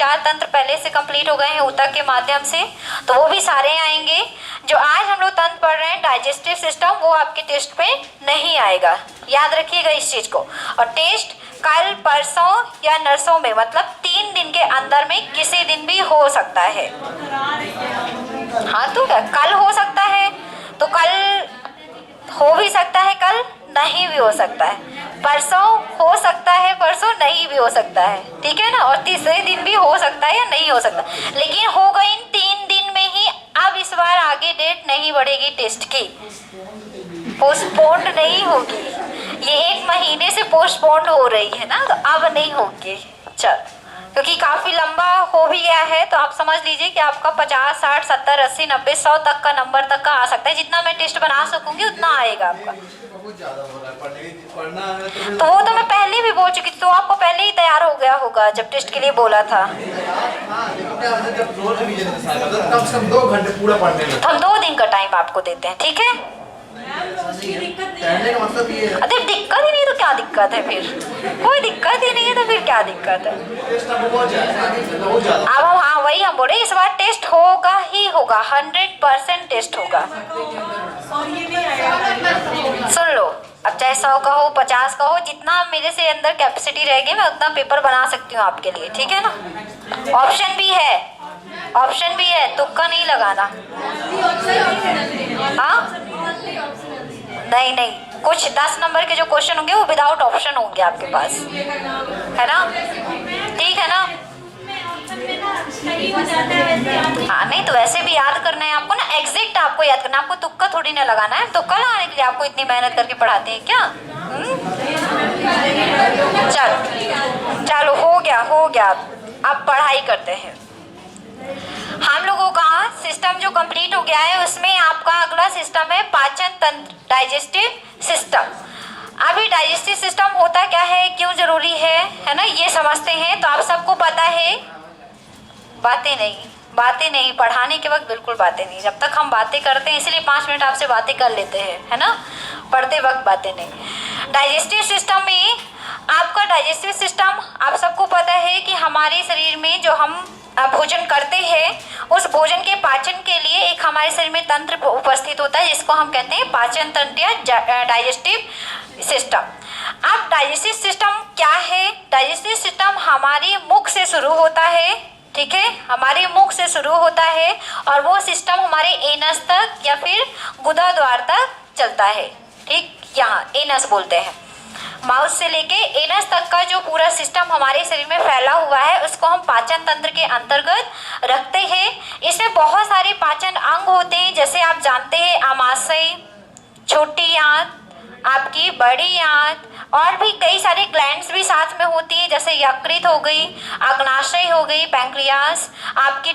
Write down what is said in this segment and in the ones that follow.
4 तंत्र पहले से कंप्लीट हो गए हैं ऊतक के माध्यम से, तो वो भी सारे आएंगे। जो आज हम लोग तंत्र पढ़ रहे हैं डाइजेस्टिव सिस्टम, वो आपके टेस्ट पे नहीं आएगा, याद रखिएगा इस चीज को। और टेस्ट कल, परसों या नरसों में, मतलब 3 दिन के अंदर में किसी दिन भी हो सकता है। हाँ, तो कल हो सकता है, तो कल हो भी सकता है, कल नहीं भी हो सकता है, परसों हो सकता है, परसों नहीं भी हो सकता है, ठीक है ना। और तीसरे दिन भी हो सकता है या नहीं हो सकता, लेकिन होगा इन 3 दिन में ही। अब इस बार आगे डेट नहीं बढ़ेगी टेस्ट की, पोस्टपोन्ड नहीं होगी, ये 1 महीने से पोस्टपोन्ड हो रही है ना, तो अब नहीं होगी। चल, क्योंकि काफ़ी लंबा हो भी गया है, तो आप समझ लीजिए कि आपका 50, 60, 70, 80, 90, 100 तक का नंबर तक का आ सकता है। जितना मैं टेस्ट बना सकूंगी उतना आएगा आपका। तो वो तो मैं पहले भी बोल चुकी थी, तो आपको पहले ही तैयार हो गया होगा जब टेस्ट के लिए बोला था। तो हम 2 दिन का टाइम आपको देते हैं, ठीक है। अरे दिक्कत ही नहीं तो क्या दिक्कत है फिर, कोई दिक्कत ही नहीं है तो फिर क्या दिक्कत है। अब हाँ, वही हम बोले, इस बार टेस्ट होगा ही होगा, 100% टेस्ट होगा। सुन लो, अब चाहे 100 का हो, 50 का हो, जितना मेरे से अंदर कैपेसिटी रहेगी मैं उतना पेपर बना सकती हूँ आपके लिए, ठीक है ना। ऑप्शन भी है, ऑप्शन भी है, तुक्का नहीं लगाना। हाँ, नहीं नहीं, कुछ 10 नंबर के जो क्वेश्चन होंगे वो विदाउट ऑप्शन होंगे आपके पास, है ना, ठीक है ना। हाँ, नहीं तो वैसे भी याद करना है आपको ना, एग्जैक्ट आपको याद करना है, आपको तुक्का थोड़ी ना लगाना है। तुक्का लगाने के लिए आपको इतनी मेहनत करके पढ़ाते हैं क्या? चलो हो गया, अब पढ़ाई करते हैं। हम लोगों का सिस्टम जो कंप्लीट हो गया है, उसमें आपका अगला सिस्टम है पाचन तंत्र, डाइजेस्टिव सिस्टम। अभी डाइजेस्टिव सिस्टम होता क्या है, क्यों जरूरी है ना, ये समझते हैं। तो आप सबको पता है, बातें नहीं, पढ़ाने के वक्त बिल्कुल बातें नहीं। जब तक हम बातें करते हैं, इसलिए 5 मिनट आपसे बातें कर लेते हैं, है ना, पढ़ते वक्त बातें नहीं। डाइजेस्टिव सिस्टम में आपका डाइजेस्टिव सिस्टम, आप सबको पता है कि हमारे शरीर में जो हम भोजन करते हैं, उस भोजन के पाचन के लिए एक हमारे शरीर में तंत्र उपस्थित होता है, जिसको हम कहते हैं पाचन तंत्र या डाइजेस्टिव सिस्टम। अब डाइजेस्टिव सिस्टम क्या है? डाइजेस्टिव सिस्टम हमारे मुख से शुरू होता है, ठीक है, हमारे मुख से शुरू होता है, और वो सिस्टम हमारे एनस तक या फिर गुदा द्वार तक चलता है, ठीक, यहाँ एनस बोलते हैं। माउथ से लेके एनस तक का जो पूरा सिस्टम हमारे शरीर में फैला हुआ है, उसको हम पाचन तंत्र के अंतर्गत रखते हैं। इसमें बहुत सारे पाचन अंग होते हैं, जैसे आप जानते हैं आमाशय, छोटी आंत, आपकी बड़ी आंत, और भी कई सारे ग्लैंड्स भी साथ में होती है, जैसे यकृत हो गई, अग्नाशय हो गई, पैंक्रियास, आपकी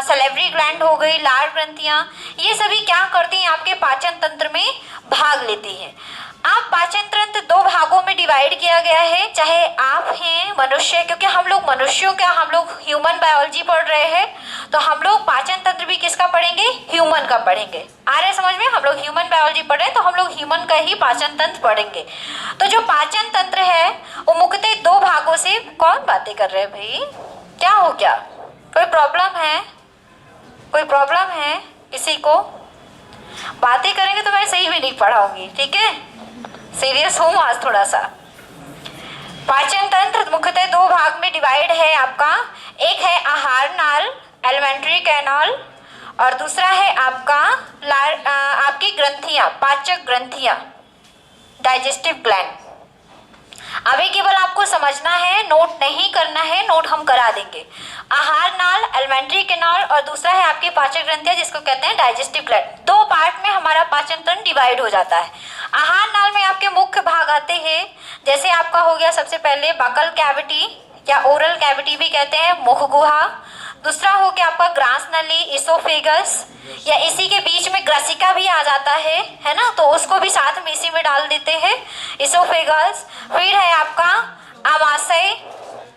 सलेवरी ग्लैंड हो गई, लार ग्रंथियाँ, ये सभी क्या करती हैं, आपके पाचन तंत्र में भाग लेती हैं। अब पाचन तंत्र 2 भागों में डिवाइड किया गया है, चाहे आप हैं मनुष्य, क्योंकि हम लोग मनुष्यों का, हम लोग ह्यूमन बायोलॉजी पढ़ रहे हैं, तो हम लोग पाचन तंत्र भी किसका पढ़ेंगे? ह्यूमन का पढ़ेंगे। आ रहे समझ में? हम लोग ह्यूमन बायोलॉजी पढ़ रहे हैं, तो हम लोग ह्यूमन का ही पाचन तंत्र पढ़ेंगे। तो जो पाचन तंत्र है वो मुख्यतः 2 भागों से, कौन बातें कर रहे हैं भाई, क्या हो गया, कोई प्रॉब्लम है? कोई प्रॉब्लम है किसी को? बातें करेंगे तो मैं सही भी नहीं पढ़ाऊंगी, ठीक है, सीरियस हूँ आज थोड़ा सा। पाचन तंत्र मुख्यतः 2 भाग में डिवाइड है आपका, एक है आहार नाल, एलिमेंट्री कैनाल, और दूसरा है आपका आपकी ग्रंथियां, पाचक ग्रंथियां, डाइजेस्टिव ग्लैंड। अभी केवल आपको समझना है, नोट नहीं करना है, नोट हम करा देंगे। आहार नाल, एलिमेंट्री कैनाल, और दूसरा है आपकी पाचक ग्रंथियां, जिसको कहते हैं डाइजेस्टिव ग्लैंड। 2 पार्ट में हमारा पाचन तंत्र डिवाइड हो जाता है। आहार नाल में आपके मुख्य भाग आते हैं, जैसे आपका हो गया सबसे पहले बकल कैविटी या ओरल कैविटी भी कहते हैं, मुख गुहा। दूसरा हो गया आपका ग्रास नली, इसोफेगस, या इसी के बीच में ग्रसिका भी आ जाता है ना, तो उसको भी साथ में इसी में डाल देते हैं, इसोफेगस। फिर है आपका आमाशय,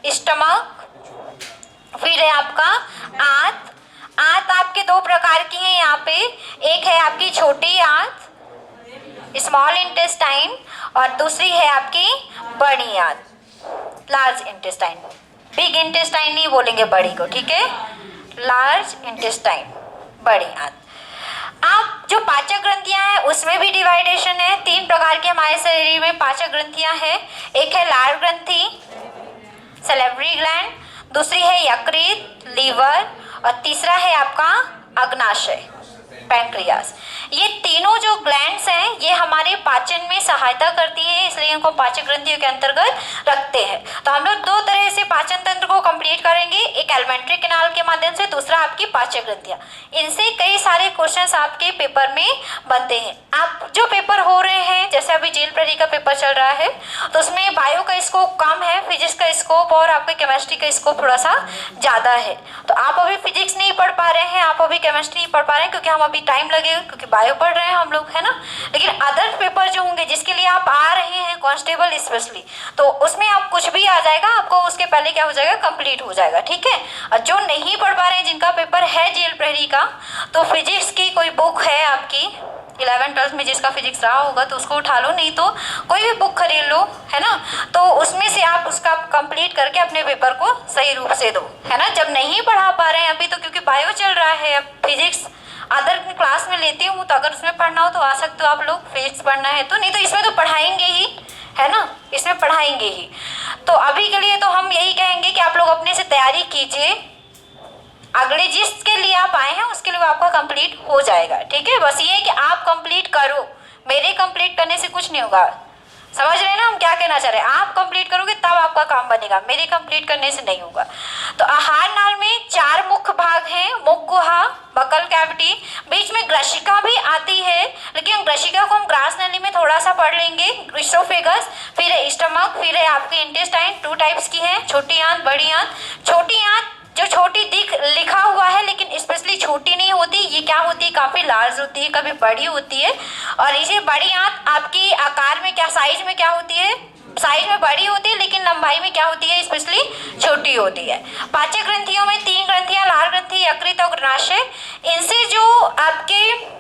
स्टमक, फिर है आपका आंत। आंत आपके 2 प्रकार की है यहाँ पे, एक है आपकी छोटी आंत, स्मॉल इंटेस्टाइन, और दूसरी है आपकी बड़ी आंत, लार्ज इंटेस्टाइन, बिग इंटेस्टाइन नहीं बोलेंगे बड़ी को, ठीक है, लार्ज इंटेस्टाइन, बड़ी आंत। आप जो पाचक ग्रंथियां हैं उसमें भी डिवाइडेशन है। 3 प्रकार के हमारे शरीर में पाचक ग्रंथियां हैं। एक है लार ग्रंथि, सैलिवरी ग्लैंड, दूसरी है यकृत, लीवर, और तीसरा है आपका अग्नाशय, पैंक्रियास। ये तीनों जो ग्लैंड्स हैं ये हमारे पाचन में सहायता करती है, इसलिए इनको पाचक ग्रंथियों के अंतर्गत रखते हैं। तो हम लोग 2 तरह से पाचन तंत्र को कंप्लीट करेंगे, एक एलिमेंट्री कैनाल के माध्यम से, दूसरा आपकी पाचक ग्रंथियां। इनसे कई सारे क्वेश्चंस आपके पेपर में बनते हैं। आप जो पेपर हो रहे हैं, जैसे अभी जेल प्रहरी का पेपर चल रहा है, तो उसमें बायो का स्कोप कम है, फिजिक्स का स्कोप और आपके केमिस्ट्री का स्कोप थोड़ा सा ज़्यादा है। तो आप अभी फिजिक्स नहीं पढ़ पा रहे हैं, आप अभी केमिस्ट्री नहीं पढ़ पा रहे हैं, क्योंकि हम अभी टाइम लगेगा, क्योंकि बायो पढ़ रहे हैं हम लोग, है ना। लेकिन अदर पेपर जो होंगे जिसके लिए आप आ रहे हैं, कांस्टेबल स्पेशली, तो उसमें आप कुछ भी आ जाएगा, आपको उसके पहले क्या हो जाएगा, कंप्लीट हो जाएगा, ठीक है। और जो नहीं पढ़ पा रहे हैं, जिनका पेपर है जेल प्रहरी का, तो फिजिक्स की कोई बुक है आपकी 11th-12th में जिसका फिजिक्स रहा होगा तो उसको उठा लो, नहीं तो कोई भी बुक खरीद लो, है ना। तो उसमें से आप उसका कंप्लीट करके अपने पेपर को सही रूप से दो, है ना। जब नहीं पढ़ा पा रहे हैं अभी, तो क्योंकि बायो चल रहा है, अब फिजिक्स अदर क्लास में लेती हूँ, तो अगर उसमें पढ़ना हो तो आ सकते हो आप लोग, फिजिक्स पढ़ना है तो, नहीं तो इसमें तो पढ़ाएंगे ही, है ना, इसमें पढ़ाएंगे ही। तो अभी के लिए तो हम यही कहेंगे कि आप लोग अपने से तैयारी कीजिए, अगले जिसके लिए आप आए हैं उसके लिए आपका कंप्लीट हो जाएगा, ठीक है। बस ये है कि आप कंप्लीट करो, मेरे कंप्लीट करने से कुछ नहीं होगा, समझ रहे हैं ना हम क्या कहना चाह रहे हैं। आप कंप्लीट करोगे तब आपका काम बनेगा, मेरे कंप्लीट करने से नहीं होगा। तो आहार नाल में 4 मुख्य भाग हैं, मुख गुहा, बकल कैविटी, बीच में ग्रशिका भी आती है, लेकिन ग्रशिका को हम ग्रास नली में थोड़ा सा पढ़ लेंगे। इसोफेगस, फिर है स्टमक, फिर है आपकी इंटेस्टाइन, 2 टाइप्स की है, छोटी आंत, बड़ी आंत। छोटी आंत जो छोटी लिखा हुआ है लेकिन स्पेशली छोटी नहीं होती, ये क्या होती है, काफ़ी लार्ज होती है, कभी बड़ी होती है। और इसे बड़ी आंत आपकी आकार में क्या, साइज में क्या होती है, साइज में बड़ी होती है, लेकिन लंबाई में क्या होती है, स्पेशली छोटी होती है। पाचक ग्रंथियों में 3 ग्रंथियां, लार ग्रंथि, यकृत और अग्नाशय। इनसे जो आपके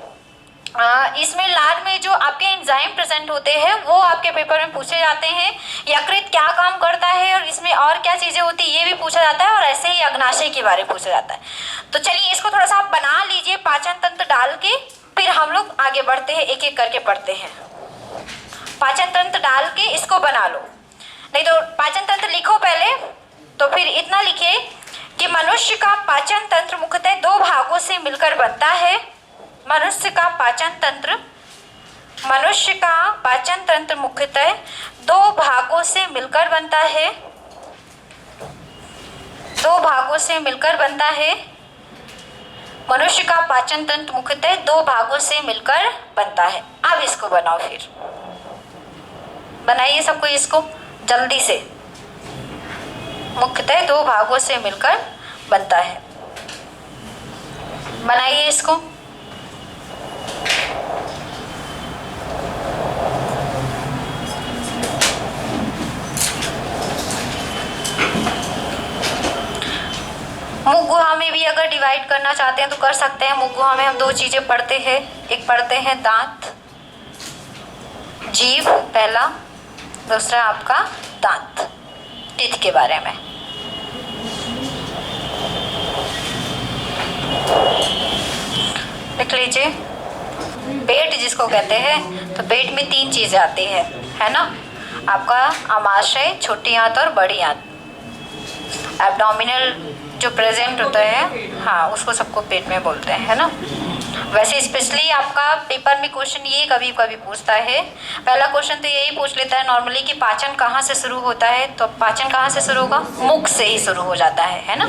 इसमें लार में जो आपके एंजाइम प्रेजेंट होते हैं वो आपके पेपर में पूछे जाते हैं। यकृत क्या काम करता है और इसमें और क्या चीज़ें होती है ये भी पूछा जाता है, और ऐसे ही अग्नाशय के बारे में पूछा जाता है। तो चलिए इसको थोड़ा सा आप बना लीजिए पाचन तंत्र डाल के, फिर हम लोग आगे बढ़ते हैं, एक एक करके पढ़ते हैं। पाचन तंत्र डाल के इसको बना लो, नहीं तो पाचन तंत्र लिखो पहले, तो फिर इतना लिखिए कि मनुष्य का पाचन तंत्र मुख्यतः 2 भागों से मिलकर बनता है। मनुष्य का पाचन तंत्र मुख्यतः 2 भागों से मिलकर बनता है, 2 भागों से मिलकर बनता है। मनुष्य का पाचन तंत्र मुख्यतः 2 भागों से मिलकर बनता है। अब इसको बनाओ, फिर बनाइए सबको इसको जल्दी से। मुख्यतः 2 भागों से मिलकर बनता है, बनाइए इसको। मुख गुहा में भी अगर डिवाइड करना चाहते हैं तो कर सकते हैं। मुख गुहा में हम 2 चीज़ें पढ़ते हैं, एक पढ़ते हैं दांत, जीभ पहला, दूसरा आपका दांत, टीथ के बारे में। लिख लीजिए। पेट जिसको कहते हैं, तो पेट में 3 चीज़ें आती है ना, आपका आमाशय, छोटी आंत और बड़ी आंत। एब्डोमिनल जो प्रेजेंट होता है, हाँ, उसको सबको पेट में बोलते हैं, है ना। वैसे स्पेशली आपका पेपर में क्वेश्चन ये कभी कभी पूछता है, पहला क्वेश्चन तो यही पूछ लेता है नॉर्मली कि पाचन कहाँ से शुरू होता है, तो पाचन कहाँ से शुरू होगा, मुख से ही शुरू हो जाता है ना।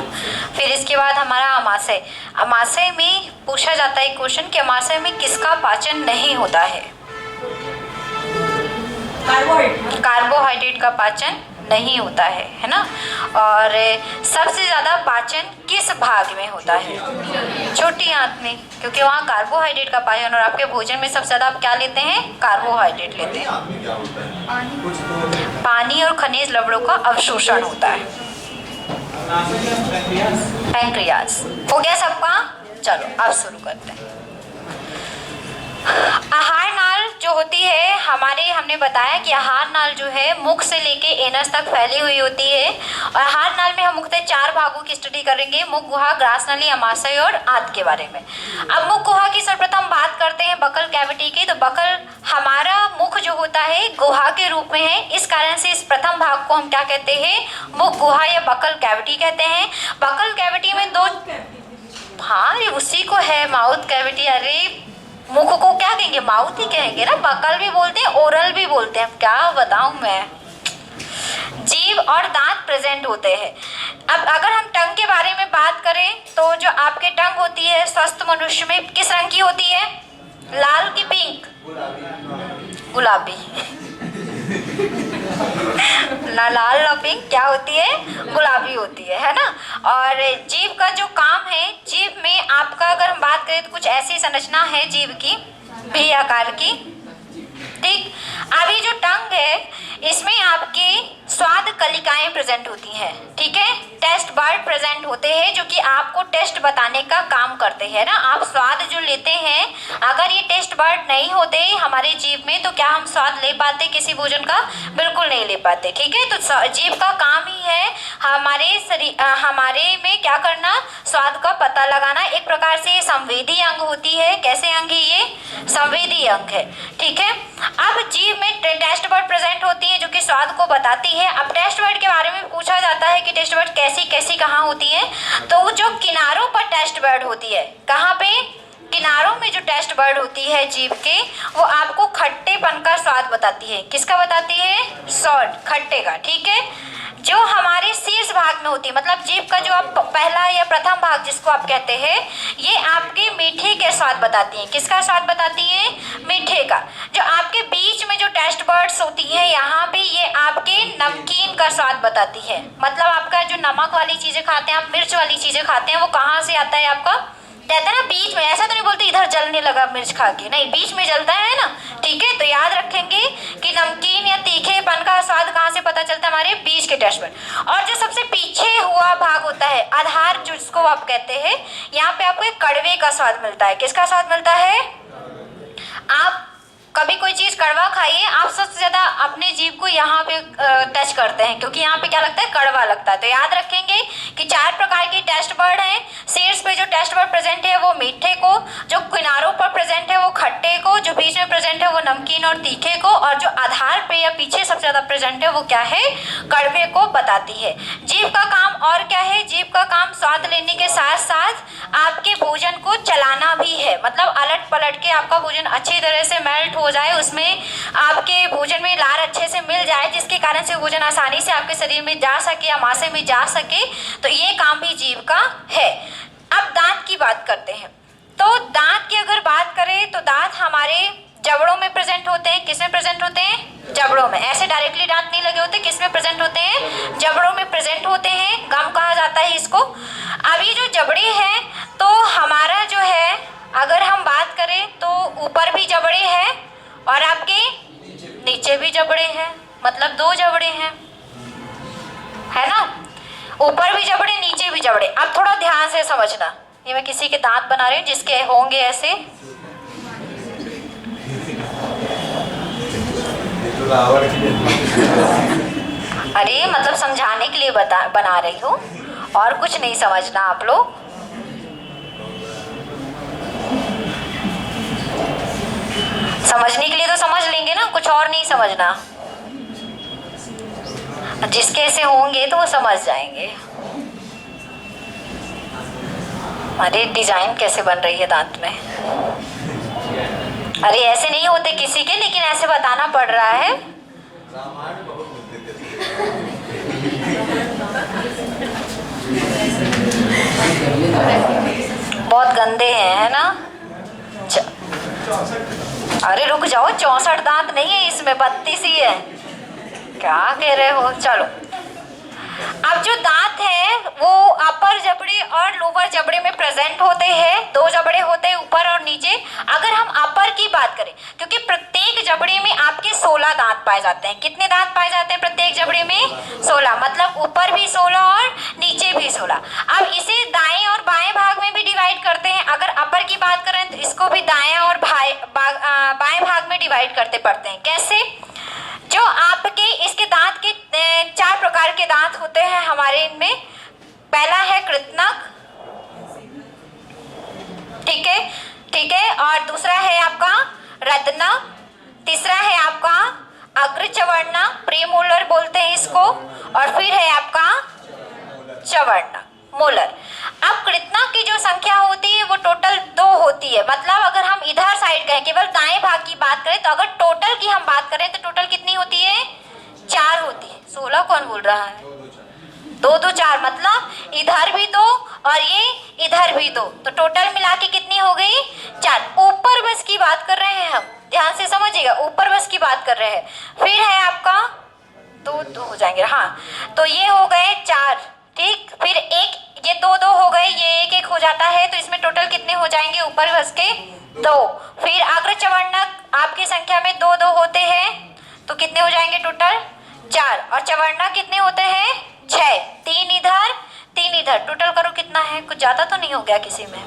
फिर इसके बाद हमारा आमाशय, आमाशय में पूछा जाता है क्वेश्चन कि आमाशय में किसका पाचन नहीं होता है, कार्बोहाइड्रेट का पाचन नहीं होता है ना। और सबसे ज़्यादा पाचन किस भाग में होता है, छोटी आंत में, क्योंकि वहाँ कार्बोहाइड्रेट का पाचन, और आपके भोजन में सबसे ज़्यादा आप क्या लेते हैं, कार्बोहाइड्रेट लेते हैं। पानी और खनिज लवणों का अवशोषण होता है। पैंक्रियाज हो गया सबका। चलो अब शुरू करते हैं। आहार नाल जो होती है हमने बताया कि आहार नाल जो है मुख से लेके एनस तक फैली हुई होती है। और आहार नाल में हम मुख्यतः 4 भागों की स्टडी करेंगे, मुख, गुहा, ग्रास नली, अमाशय और आंत के बारे में। अब मुख गुहा की सर्वप्रथम बात करते हैं बकल कैविटी की। तो बकल हमारा मुख जो होता है गुहा के रूप में है, इस कारण से इस प्रथम भाग को हम क्या कहते हैं, मुख गुहा या बकल कैविटी कहते हैं। बकल कैविटी में 2, हाँ अरे उसी को है माउथ कैविटी। अरे मुख को क्या कहेंगे, माउथ ही कहेंगे ना, बकल भी बोलते हैं, ओरल भी बोलते हैं, क्या बताऊं मैं। जीभ और दांत प्रेजेंट होते हैं। अब अगर हम टंग के बारे में बात करें तो जो आपके टंग होती है स्वस्थ मनुष्य में किस रंग की होती है, लाल की पिंक, गुलाबी ना लाल ना पिंक, क्या होती है, गुलाबी होती है ना। और जीभ का जो काम है, जीभ में आपका अगर हम बात करें तो कुछ ऐसी संरचना है जीभ की, भी आकार की, ठीक। अभी जो टंग है इसमें आपकी स्वाद कलिकाएं प्रेजेंट होती हैं, ठीक है। टेस्ट बर्ड प्रेजेंट होते हैं जो कि आपको टेस्ट बताने का काम करते हैं ना। आप स्वाद जो लेते हैं, अगर ये टेस्ट बर्ड नहीं होते हमारे जीभ में तो क्या हम स्वाद ले पाते किसी भोजन का, बिल्कुल नहीं ले पाते, ठीक है। तो जीभ का काम ही है हमारे में क्या करना, स्वाद का पता लगाना। एक प्रकार से ये संवेदी अंग होती है। कैसे अंग है ये, संवेदी अंग है, ठीक है। अब जीभ में टेस्ट बर्ड प्रेजेंट होती है जो कि स्वाद को बताती है। अब टेस्ट बर्ड के बारे में पूछा जाता है कि टेस्ट बर्ड कैसी कैसी कहाँ होती है, तो जो किनारों पर टेस्ट बर्ड होती है, कहाँ पे, किनारों में जो टेस्ट बर्ड होती है जीभ के, वो आपको खट्टेपन का स्वाद बताती है। किसका बताती है, सॉल्ट, खट्टे का, ठीक है। जो हमारे शीर्ष भाग में होती है, मतलब जीभ का जो आप पहला या प्रथम भाग जिसको आप कहते हैं, ये आपके मीठे के स्वाद बताती है। किसका स्वाद बताती है, मीठे का। जो आपके बीच में जो टेस्ट बर्ड्स होती है यहाँ पे, ये आपके नमकीन का स्वाद बताती है। मतलब आपका जो नमक वाली चीजें खाते हैं आप, मिर्च वाली चीजें खाते हैं, वो कहाँ से आता है आपका, कहते हैं ना बीच में। ऐसा तो नहीं बोलते इधर जलने लगा मिर्च खा के, नहीं, बीच में जलता है ना, ठीक है। तो याद रखेंगे कि नमकीन या तीखेपन का स्वाद कहाँ से पता चलता है, हमारे बीच के टेस्ट पर। और जो सबसे पीछे हुआ भाग होता है, आधार जिसको आप कहते हैं, यहाँ पे आपको एक कड़वे का स्वाद मिलता है। किसका स्वाद मिलता है, आप कभी कोई चीज़ कड़वा खाइए, आप सबसे ज़्यादा अपने जीभ को यहाँ पे टच करते हैं, क्योंकि यहाँ पे क्या लगता है, कड़वा लगता है। तो याद रखेंगे कि 4 प्रकार की टेस्ट बर्ड हैं। शीर्ष पे जो टेस्ट बर्ड प्रेजेंट है वो मीठे को, जो किनारों पर प्रेजेंट है वो खट्टे को, जो बीच में प्रेजेंट है वो नमकीन और तीखे को, और जो आधार पे या पीछे सबसे ज़्यादा प्रेजेंट है वो क्या है, कड़वे को बताती है। जीभ का काम और क्या है, जीभ का काम स्वाद लेने के साथ साथ आपके भोजन को चलाना भी है। मतलब अलट पलट के आपका भोजन अच्छी तरह से मेल्ट हो जाए, उसमें आपके भोजन में लार अच्छे से मिल जाए, जिसके कारण से भोजन आसानी से आपके शरीर में जा सके, अमाशय में जा सके। तो ये काम भी जीभ का है। अब दांत की बात करते हैं। तो दांत की अगर बात करें तो दांत हमारे जबड़ों में प्रेजेंट होते हैं। किस में प्रेजेंट होते हैं, जबड़ों में। ऐसे डायरेक्टली दांत नहीं लगे होते, किस में प्रेजेंट होते हैं, जबड़ों में प्रेजेंट होते हैं। गम कहा जाता है इसको। अब ये जो जबड़े हैं, तो हमारा जो है, अगर हम बात करें तो ऊपर भी जबड़े हैं और आपके नीचे भी जबड़े हैं, मतलब 2 जबड़े हैं, है ना। ऊपर भी जबड़े, नीचे भी जबड़े। अब थोड़ा ध्यान से समझना, ये मैं किसी के दांत बना रही हूँ जिसके होंगे ऐसे। अरे मतलब समझाने के लिए बना रही हूँ, और कुछ नहीं समझना आप लोग। समझने के लिए तो समझ लेंगे ना, कुछ और नहीं समझना। जिसके ऐसे होंगे तो वो समझ जाएंगे। अरे डिजाइन कैसे बन रही है दांत में। अरे ऐसे नहीं होते किसी के, लेकिन ऐसे बताना पड़ रहा है। बहुत गंदे हैं, है ना। अरे रुक जाओ, 64 दांत नहीं है इसमें, 32 ही है। क्या कह रहे हो, चलो। अब जो दांत है वो अपर जबड़े और लोअर जबड़े में प्रेजेंट होते हैं। 2 जबड़े होते हैं, ऊपर और नीचे। अगर हम अपर की बात करें, क्योंकि प्रत्येक जबड़े में आपके 16 दांत पाए जाते हैं। कितने दांत पाए जाते हैं प्रत्येक जबड़े में, 16। मतलब ऊपर भी 16 और नीचे भी 16। अब इसे दाएं और बाएं भाग में भी डिवाइड करते हैं। अगर अपर की बात करें तो इसको भी दाएं और बाएं भाग में डिवाइड करते पढ़ते हैं। कैसे? जो आपके इसके दांत के 4 प्रकार के दांत होते हैं हमारे इनमें। पहला है कृतनक, ठीक है, ठीक है, और दूसरा है आपका रदनक, तीसरा है आपका अग्रचवर्णक, प्रीमोलर बोलते हैं इसको, और फिर है आपका चवर्णक, मोलर। अब कृतनक की जो संख्या होती है वो टोटल 2 होती है। मतलब अगर हम इधर साइड कहें, केवल दाएं भाग की बात करें, तो अगर टोटल की हम बात करें तो टोटल कितनी होती है? 4 होती है। 16 कौन बोल रहा है? 2 2 4, मतलब इधर भी 2 और ये इधर भी 2, तो टोटल मिला के कितनी हो गई? 4। ऊपर बस की बात कर रहे हैं हम, ध्यान से समझिएगा, ऊपर बस की बात कर रहे हैं। फिर है आपका 2 2 हो जाएंगे, हाँ, तो ये हो गए 4, ठीक। फिर एक, ये 2 2 हो गए, ये 1 1 हो जाता है, तो इसमें टोटल कितने हो जाएंगे ऊपर बस के? 2। फिर अग्रचवर्णक आपकी संख्या में 2 2 होते हैं, तो कितने हो जाएंगे टोटल? 4। और चवर्णक कितने होते हैं? 6। 3 इधर 3 इधर, टोटल करो कितना है? कुछ ज्यादा तो नहीं हो गया किसी में?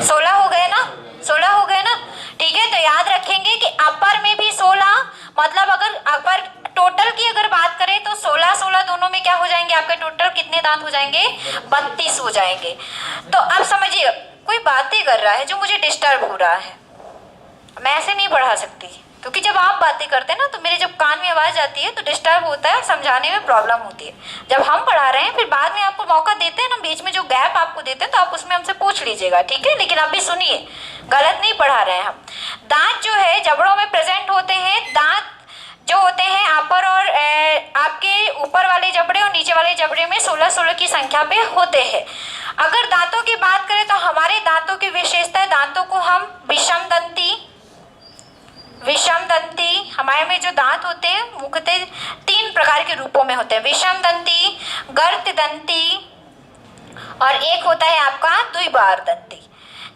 16 हो गए ना? 16 हो गए ना? ठीक है, तो याद रखेंगे कि अपर में भी 16, मतलब अगर अपर टोटल की अगर बात करें तो 16 16 दोनों में क्या हो जाएंगे? आपके टोटल कितने दांत हो जाएंगे? 32 हो जाएंगे। तो अब समझिए, कोई बातें कर रहा है जो मुझे डिस्टर्ब हो रहा है, मैं ऐसे नहीं पढ़ा सकती, क्योंकि जब आप बातें करते हैं ना तो मेरे जब कान में आवाज आती है तो डिस्टर्ब होता है, समझाने में प्रॉब्लम होती है। जब हम पढ़ा रहे हैं फिर बाद में आपको मौका देते हैं ना, बीच में जो गैप आपको देते हैं तो आप उसमें हमसे पूछ लीजिएगा, ठीक है? लेकिन अभी सुनिए, गलत नहीं पढ़ा रहे हैं हम। दांत जो है जबड़ों में प्रेजेंट होते हैं। दांत जो होते हैं अपर और आपके ऊपर वाले जबड़े और नीचे वाले जबड़े में 16 16 की संख्या पे होते हैं। अगर दांतों की बात करें तो हमारे दांतों की विशेषता है, दांतों को हम विषम दंती, हमारे में जो दांत होते हैं मुख्यतः 3 प्रकार के रूपों में होते हैं, विषम दंती, गर्त दंती, और एक होता है आपका द्विबार दंती,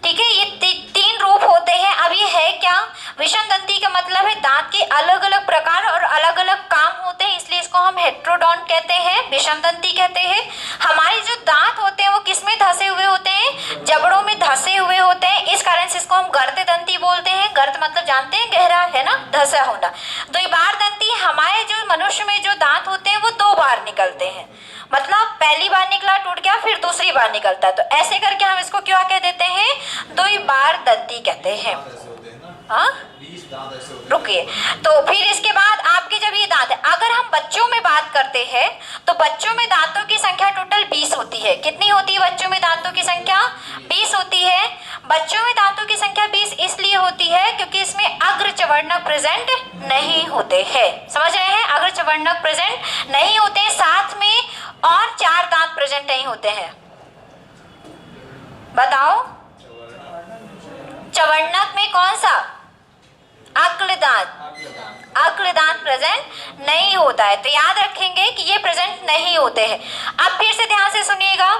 ठीक है? ये 3 रूप होते हैं। अब ये है क्या? विषम दंती का मतलब है दांत के अलग अलग प्रकार और अलग अलग काम होते हैं, इसलिए इसको हम हेट्रोडोंट कहते हैं, विषम दंती कहते हैं। हमारे जो दांत होते हैं वो किसमें धसे हुए होते हैं? जबड़ों में धसे हुए होते हैं, इस कारण से इसको हम गर्त दंती बोलते हैं। गर्त मतलब जानते हैं, गहरा, है ना, धसा होना। द्विबार दंती, हमारे जो मनुष्य में जो दांत होते हैं वो 2 बार निकलते हैं, मतलब पहली बार निकला टूट गया, फिर दूसरी बार निकलता है, तो ऐसे करके हम इसको क्या कह देते हैं? द्विबार दंती कहते हैं। हाँ, रुकिए, तो फिर इसके बाद आपके जब ये दांत है, अगर हम बच्चों में बात करते हैं तो बच्चों में दांतों की संख्या टोटल 20 होती है। कितनी होती है बच्चों में दांतों की संख्या? 20 होती है। बच्चों में दांतों की संख्या 20 इसलिए होती है क्योंकि इसमें अग्रचवर्णक प्रेजेंट नहीं होते हैं। समझ रहे हैं? अग्रचवर्णक प्रेजेंट नहीं होते, साथ में और 4 दांत प्रेजेंट नहीं होते हैं। बताओ, चवर्णक में कौन सा? अक्ल दांत प्रेजेंट नहीं होता है, तो याद रखेंगे कि ये प्रेजेंट नहीं होते हैं। अब फिर से ध्यान से सुनिएगा,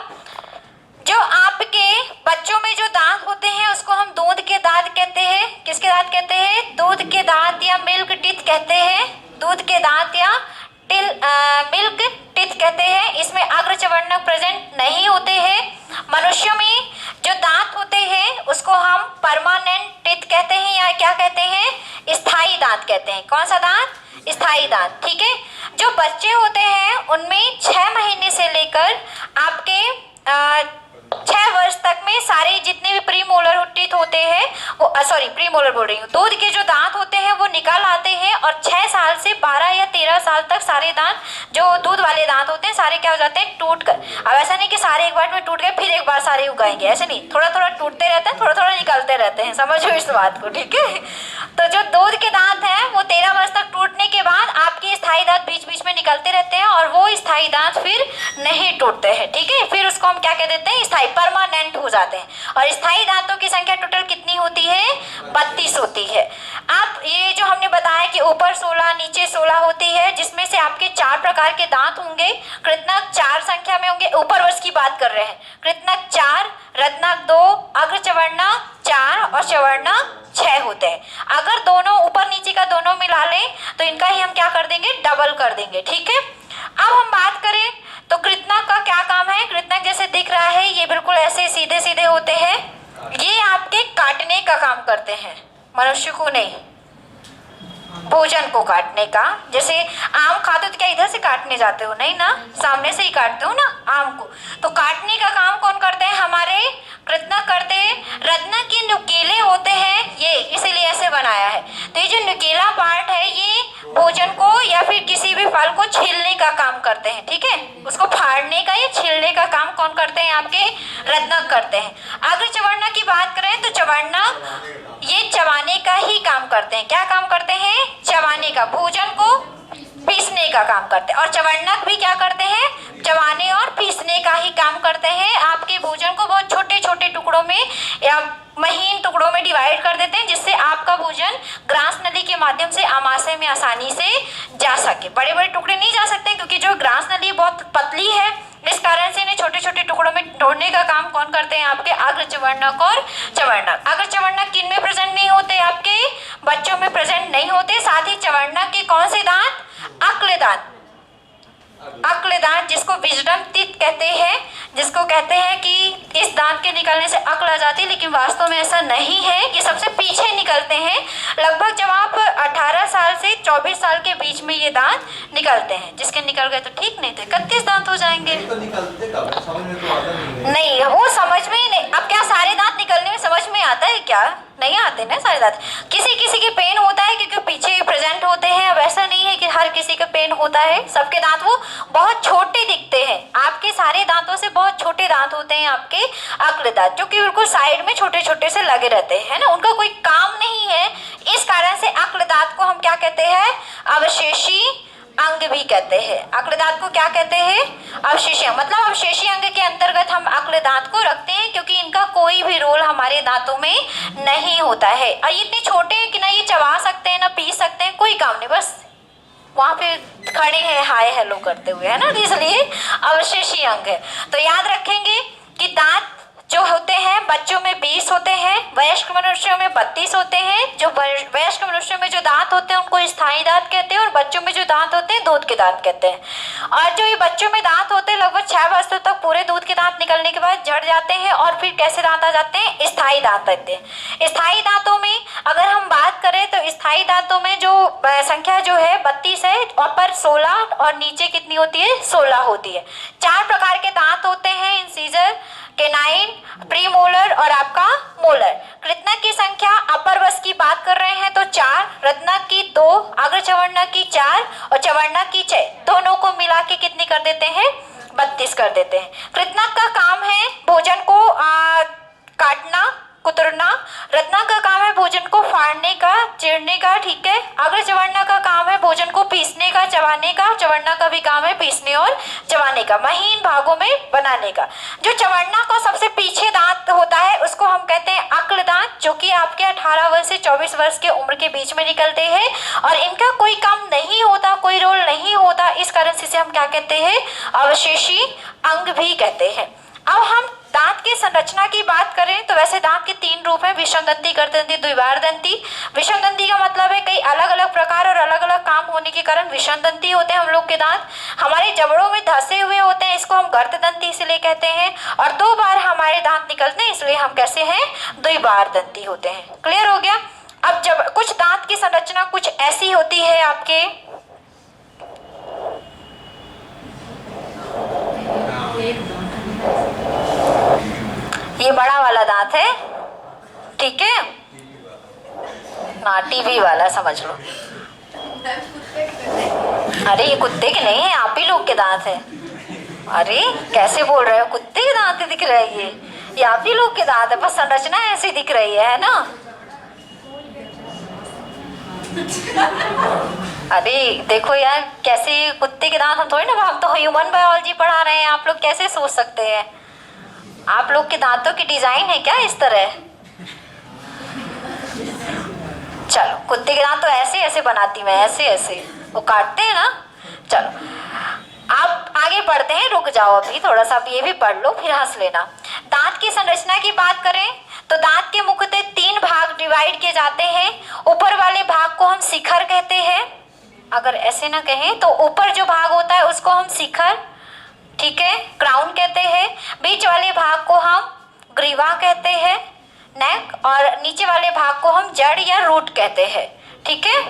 जो आपके बच्चों में जो दांत होते हैं उसको हम दूध के दांत कहते हैं। किसके दांत कहते हैं? दूध के दांत या मिल्क टीथ कहते हैं। दूध के दांत या मिल्क टीथ कहते हैं। इसमें अग्रचवर्णक प्रेजेंट नहीं होते हैं। मनुष्यों में जो दांत होते हैं उसको हम परमानेंट टीथ कहते हैं, या क्या कहते हैं? स्थायी दांत कहते हैं। कौन सा दांत? स्थायी दांत, ठीक है? जो बच्चे होते हैं उनमें 6 महीने से लेकर आपके 6 वर्ष तक में सारे जितने भी प्रीमोलर टीथ होते हैं वो प्रीमोलर बोल रही हूँ, दूध के जो दांत होते हैं वो निकल आते हैं, और 6 साल से 12 या 13 साल तक सारे दांत जो दूध वाले दांत होते हैं सारे क्या हो जाते हैं? टूट कर। अब ऐसा नहीं कि सारे एक बार में टूट गए फिर एक बार सारे उगाएंगे, ऐसे नहीं, थोड़ा थोड़ा टूटते रहते हैं, थोड़ा थोड़ा निकलते रहते हैं। समझो इस बात को, ठीक है? तो जो दूध के दांत हैं वो 13 वर्ष तक टूटने के बाद आपके स्थायी दांत बीच बीच में निकलते रहते हैं, और वो स्थायी दांत फिर नहीं टूटते हैं, ठीक है? फिर उसको हम क्या कह देते हैं? स्थायी, परमानेंट हो जाते हैं। और स्थायी दांतों की संख्या टोटल कितनी होती है? 32 होती है। अब ये जो हमने बताया कि ऊपर 16 नीचे 16 होती है, जिसमें से आपके 4 प्रकार के दांत होंगे। कृतनक 4 संख्या में होंगे, ऊपर वर्ष की बात कर रहे हैं। कृतनक 4, रत्नक 2, अग्रचवर्णक 4 और चवर्णक 6 होते हैं। अगर दोनों ऊपर नीचे का दोनों मिला लें तो इनका ही हम क्या कर देंगे? डबल कर देंगे, ठीक है? अब हम बात करें तो कृतनक का क्या काम है? कृतनक जैसे दिख रहा है ये बिल्कुल ऐसे सीधे सीधे होते हैं, ये आपके काटने का काम करते हैं, मनुष्य को नहीं, भोजन को काटने का। जैसे आम खाते हो तो क्या इधर से काटने जाते हो? नहीं ना, सामने से ही काटते हो ना आम को। तो काटने का काम कौन करते हैं? हमारे कृतनक करते हैं। रत्न के नुकीले होते हैं ये, इसीलिए ऐसे बनाया है। तो ये जो नुकीला पार्ट है ये भोजन को या फिर किसी भी फल को छीलने का काम करते हैं, ठीक है। उसको फाड़ने का या छीलने का काम कौन करते हैं? आपके रत्नक करते हैं। अगर चवर्णक की बात करें तो चवर्णक ये चबाने का ही काम करते हैं। क्या काम करते हैं? चबाने का, भोजन को पीसने का काम करते हैं। और चवर्णक भी क्या करते हैं? चबाने और पीसने का ही काम करते हैं। आपके भोजन को बहुत छोटे छोटे टुकड़ों में या महीन टुकड़ों में डिवाइड कर देते हैं, जिससे आपका भोजन ग्रास नली के माध्यम से आमाशय में आसानी से जा सके। बड़े बड़े टुकड़े नहीं जा सकते क्योंकि जो ग्रास नली बहुत पतली है, इस कारण से इन्हें छोटे छोटे टुकड़ों में तोड़ने का काम कौन करते हैं? आपके अग्र चवर्णक और चवर्णक। अग्र चवर्णक किन में प्रेजेंट नहीं होते? आपके बच्चों में प्रेजेंट नहीं होते। साथ ही चवर्णक के कौन से दांत? अक्ल दांत। अक्ल दांत जिसको विजडम टीथ कहते हैं, जिसको कहते हैं कि इस दांत के निकलने से अक्ल आ जाती है, लेकिन वास्तव में ऐसा नहीं है। ये सबसे पीछे निकलते हैं। लगभग जब आप 18 साल से 24 साल के बीच में ये दांत निकलते हैं। जिसके निकल गए तो ठीक, नहीं तो 31 दांत हो जाएंगे। तो निकलते कब? समझ में तो आता नहीं है। नहीं, वो समझ में ही नहीं। अब क्या सारे दांत निकलने में समझ में आता है? क्या नहीं आते ना सारे दांत। किसी किसी के पेन होता है क्योंकि पीछे प्रेजेंट होते हैं। अब ऐसा नहीं है कि हर किसी का पेन होता है। सबके दांत वो बहुत छोटे दिखते हैं। आपके सारे दांतों से बहुत छोटे दांत होते हैं आपके अक्ल दांत, जो कि बिल्कुल साइड में छोटे छोटे से लगे रहते हैं, है ना। उनका कोई काम नहीं है। इस कारण से अक्ल दांत को हम क्या कहते हैं? अवशेषी अंग भी कहते हैं। अक्ल दांत को क्या कहते हैं? अवशेषी अंग। मतलब अवशेषी अंग के अंतर्गत हम अक्ल दांत को रखते हैं, क्योंकि इनका कोई भी रोल हमारे दांतों में नहीं होता है। और ये इतने छोटे हैं कि ना ये चबा सकते हैं ना पी सकते हैं, कोई काम नहीं, बस वहाँ पे खड़े हैं हाय हेलो करते हुए, है ना। इसलिए अवशेषी अंग है। तो याद रखेंगे कि दांत जो होते हैं बच्चों में 20 होते हैं, वयस्क मनुष्यों में 32 होते हैं। जो वयस्क मनुष्यों में जो दांत होते हैं उनको स्थायी दांत कहते हैं, और बच्चों में जो दांत होते हैं दूध के दांत कहते हैं। और जो ये बच्चों में दांत होते हैं लगभग 6 वर्षों तक पूरे दूध के दांत निकलने के बाद झड़ जाते हैं, और फिर कैसे दांत आ जाते हैं? स्थायी दांत आते हैं। स्थायी दांतों में अगर हम बात करें तो स्थायी दांतों में जो संख्या जो है 32 है, और पर 16 और नीचे कितनी होती है? 16 होती है। 4 प्रकार के दांत होते हैं, इंसीजर, केनाइन, प्रीमोलर और आपका मोलर। कृतनक की संख्या अपर वस की बात कर रहे हैं तो 4, रत्नक की 2, अग्र चवर्णक की 4 और चवर्णक की 6, दोनों को मिला के कितनी कर देते हैं? 32 कर देते हैं। कृतनक का काम है भोजन को काटना, कुतरना। रत्नक का काम है भोजन को फाड़ने का, चीरने का, ठीक है। अग्र चवर्णक का काम है भोजन को पीसने का, चबाने का। चवर्णक का भी काम है पीसने और चबाने का, महीन भागों में बनाने का। जो चवर्णक का सबसे पीछे दांत होता है उसको हम कहते हैं अक्ल दांत, जो कि आपके 18 वर्ष से 24 वर्ष के उम्र के बीच में निकलते हैं, और इनका कोई काम नहीं होता, कोई रोल नहीं होता। इस कारण से इसे हम क्या कहते हैं? अवशेषी अंग भी कहते हैं। अब हम दांत की संरचना की बात करें तो वैसे दांत के 3 रूप हैं, विषम दंती, कर्कदंती, द्विबार दंती। विषम दंती का मतलब है कई अलग अलग प्रकार और अलग अलग काम होने के कारण विषम दंती होते हैं हम लोग के दांत। हमारे जबड़ों में धंसे हुए होते हैं, इसको हम गर्त दंती इसलिए कहते हैं। और 2 बार हमारे दांत निकलते हैं, इसलिए हम कैसे हैं? द्विबार दंती होते हैं। क्लियर हो गया। अब जब कुछ दांत की संरचना कुछ ऐसी होती है आपके, ये बड़ा वाला दांत है, ठीक है। हाँ, टीवी वाला समझ लो। अरे ये कुत्ते के नहीं है, आप ही लोग के दांत है। अरे कैसे बोल रहे हो? कुत्ते के दांत दिख रहे हैं ये आप ही लोग के दांत है, बस संरचना ऐसी दिख रही है ना। अरे देखो यार, कैसे कुत्ते के दांत, हम थोड़ी ना, हम तो ह्यूमन बायोलॉजी पढ़ा रहे हैं। आप लोग कैसे सोच सकते हैं? आप लोग के दांतों की डिजाइन है क्या इस तरह? चलो, कुत्ते के दांत तो ऐसे ऐसे बनाती मैं, ऐसे ऐसे वो काटते हैं ना। चलो आप आगे बढ़ते हैं, रुक जाओ अभी थोड़ा सा, अब ये भी पढ़ लो फिर हंस लेना। दांत की संरचना की बात करें तो दांत के मुख्यतः 3 भाग डिवाइड किए जाते हैं। ऊपर वाले भाग को हम शिखर कहते हैं, अगर ऐसे ना कहें तो ऊपर जो भाग होता है उसको हम शिखर, ठीक है, क्राउन कहते हैं। बीच वाले भाग को हम ग्रीवा कहते हैं, नेक, और नीचे वाले भाग को हम जड़ या रूट कहते हैं। ठीक है,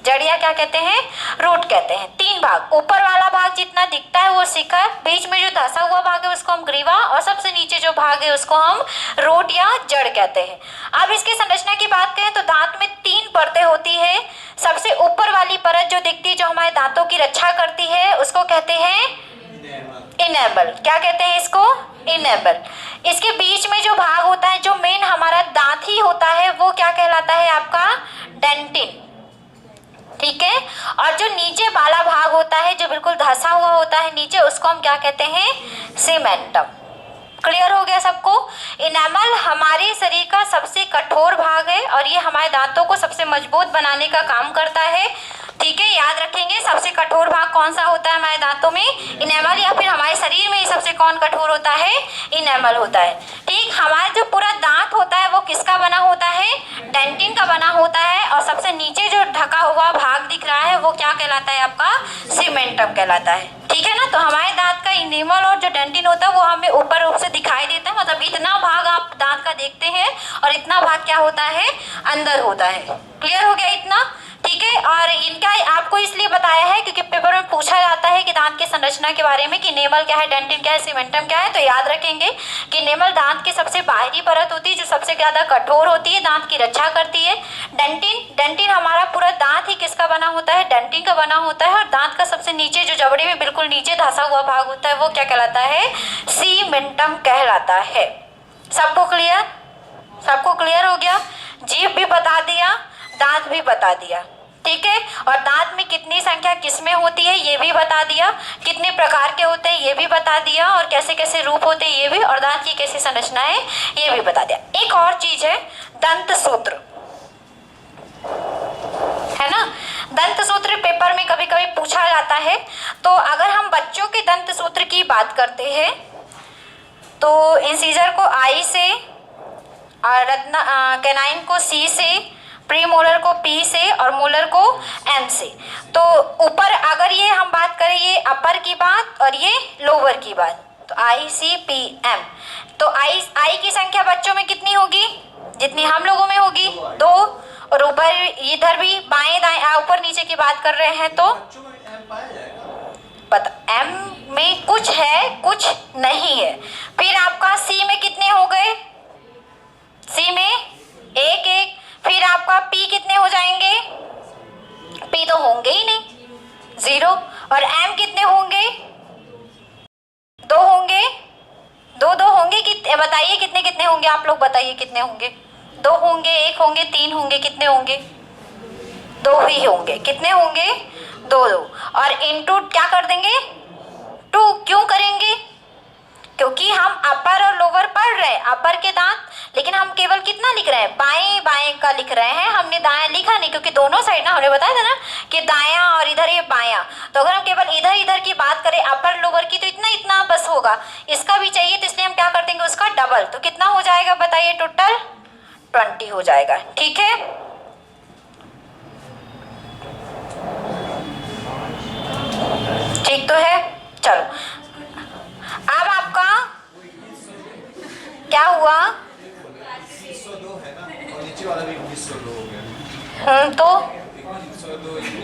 जड़ या क्या कहते हैं, रूट कहते हैं। 3 भाग, ऊपर वाला भाग जितना दिखता है वो शिखर, बीच में जो धंसा हुआ भाग है उसको हम ग्रीवा, और सबसे नीचे जो भाग है उसको हम रूट या जड़ कहते हैं। अब इसकी संरचना की बात करें तो दांत में 3 परतें होती है। सबसे ऊपर वाली परत जो दिखती है, जो हमारे दांतों की रक्षा करती है, उसको कहते हैं इनेबल। क्या कहते हैं इसको, इनेबल। इसके बीच में जो भाग होता है, जो मेन हमारा दांत ही होता है, वो क्या कहलाता है आपका, डेंटिन। ठीक है, और जो नीचे वाला भाग होता है, जो बिल्कुल धंसा हुआ होता है नीचे, उसको हम क्या कहते हैं, सीमेंटम। क्लियर हो गया सबको। इनेमल हमारे शरीर का सबसे कठोर भाग है और ये हमारे दांतों को सबसे मजबूत बनाने का काम करता है। ठीक है, याद रखेंगे सबसे कठोर भाग कौन सा होता है हमारे दांतों में, इनेमल, या फिर हमारे शरीर में सबसे कौन कठोर होता है, इनेमल होता है। ठीक, हमारा जो पूरा दांत होता है वो किसका बना होता है, डेंटिन का बना होता है, और सबसे नीचे जो ढका हुआ भाग दिख रहा है वो क्या कहलाता है आपका, सीमेंटम कहलाता है। ठीक है ना, तो हमारे दांत का इनेमल और जो डेंटिन होता है वो हमें ऊपर रूप से दिखाई देता है, मतलब इतना भाग आप दांत का देखते हैं और इतना भाग क्या होता है, अंदर होता है। क्लियर हो गया इतना। ठीक है, और इनका आपको इसलिए बताया है क्योंकि पेपर में पूछा जाता है कि दांत की संरचना के बारे में, कि नेमल क्या है, डेंटिन क्या है, सीमेंटम क्या है। तो याद रखेंगे कि नेमल दांत की सबसे बाहरी परत होती है, जो सबसे ज्यादा कठोर होती है, दांत की रक्षा करती है। डेंटिन हमारा पूरा दांत ही किसका बना होता है, डेंटिन का बना होता है, और दांत का सबसे नीचे जो जबड़े में बिल्कुल नीचे धंसा हुआ भाग होता है वो क्या कहलाता है, सीमेंटम कहलाता है। सबको क्लियर, सबको क्लियर हो गया। जीभ भी बता दिया, दांत भी बता दिया। ठीक है, और दांत में कितनी संख्या किसमें होती है ये भी बता दिया, कितने प्रकार के होते हैं ये भी बता दिया, और कैसे कैसे रूप होते हैं ये भी, और दांत की कैसी संरचना है ये भी बता दिया। एक और चीज है दंत सूत्र, है ना। दंत सूत्र पेपर में कभी कभी पूछा जाता है। तो अगर हम बच्चों के दंत सूत्र की बात करते हैं तो इंसीजर को आई से, और कैनाइन को सी से, प्री मोलर को पी से, और मोलर को एम से। तो ऊपर अगर ये हम बात करें, ये अपर की बात और ये लोअर की बात, तो आई सी पी एम। तो आई की संख्या बच्चों में कितनी होगी, जितनी हम लोगों में होगी, 2। और ऊपर इधर भी बाएं दाएं ऊपर नीचे की बात कर रहे हैं तो पता, एम में कुछ है कुछ नहीं है। फिर आपका सी में कितने हो गए, सी में 1 1। फिर आपका पी कितने हो जाएंगे, पी तो होंगे ही नहीं, 0। और एम कितने होंगे, 2 होंगे, 2 होंगे। बताइए कितने कितने होंगे, आप लोग बताइए कितने होंगे, 2 होंगे, 1 होंगे, 3 होंगे, कितने होंगे, 2 ही होंगे। कितने होंगे, 2 और इनटू क्या कर देंगे, 2। क्यों करेंगे, क्योंकि हम अपर और लोअर पढ़ रहे हैं, अपर के दांत, लेकिन हम केवल कितना लिख रहे हैं, बाएं बाएं का लिख रहे हैं, हमने दायां लिखा नहीं, क्योंकि दोनों साइड ना, हमने बताया था ना कि दायां और इधर ये बायां। तो अगर हम केवल इधर इधर की बात करें अपर लोअर की, तो इतना इतना बस होगा। इसका भी चाहिए तो इसलिए हम क्या कर देंगे, उसका डबल। तो कितना हो जाएगा बताइए, टोटल 20 हो जाएगा। ठीक है, ठीक तो है। चलो अब आपका क्या हुआ, 2102 है ना, और नीचे वाला भी 2102 हो गया। तो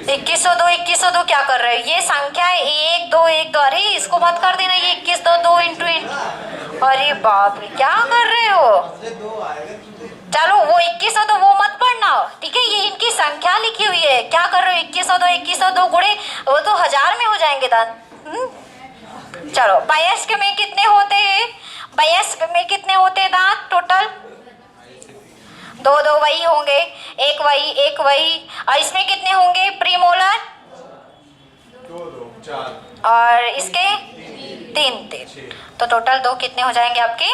2102 क्या कर रहे हो, ये संख्या 1 2 1 2, अरे इसको मत कर देना, ये 21 2 2 इंटू, अरे बाप रे क्या कर रहे हो। चलो वो 2102 वो मत पढ़ना, ठीक है, ये इनकी संख्या लिखी हुई है। क्या कर रहे हो, 2102 गुणे, वो तो 1000 में हो जाएंगे दांत। चलो वयस्क में कितने होते हैं, वयस्क में कितने होते हैं दांत टोटल, 2 वही होंगे, एक वही, और इसमें कितने होंगे प्रीमोलर, 2 4, और इसके 3 तो टोटल 2 कितने हो जाएंगे आपके,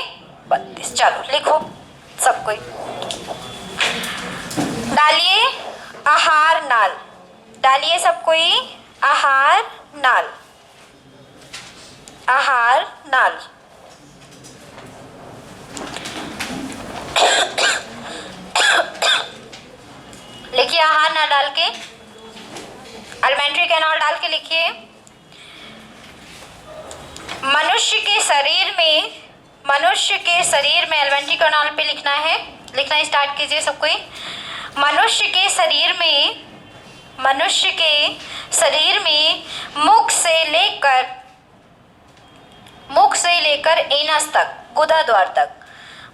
32। चलो लिखो सब कोई, डालिए आहार नाल, डालिए सब कोई आहार नाल, आहार नाल। लिखिए आहार नाल डाल के, एलिमेंट्री कैनाल डाल के लिखिए। मनुष्य के शरीर में मनुष्य के शरीर में, एलिमेंट्री कैनाल पे लिखना है, लिखना स्टार्ट कीजिए सब कोई। मनुष्य के शरीर में मुख से लेकर एनस तक, गुदा द्वार तक,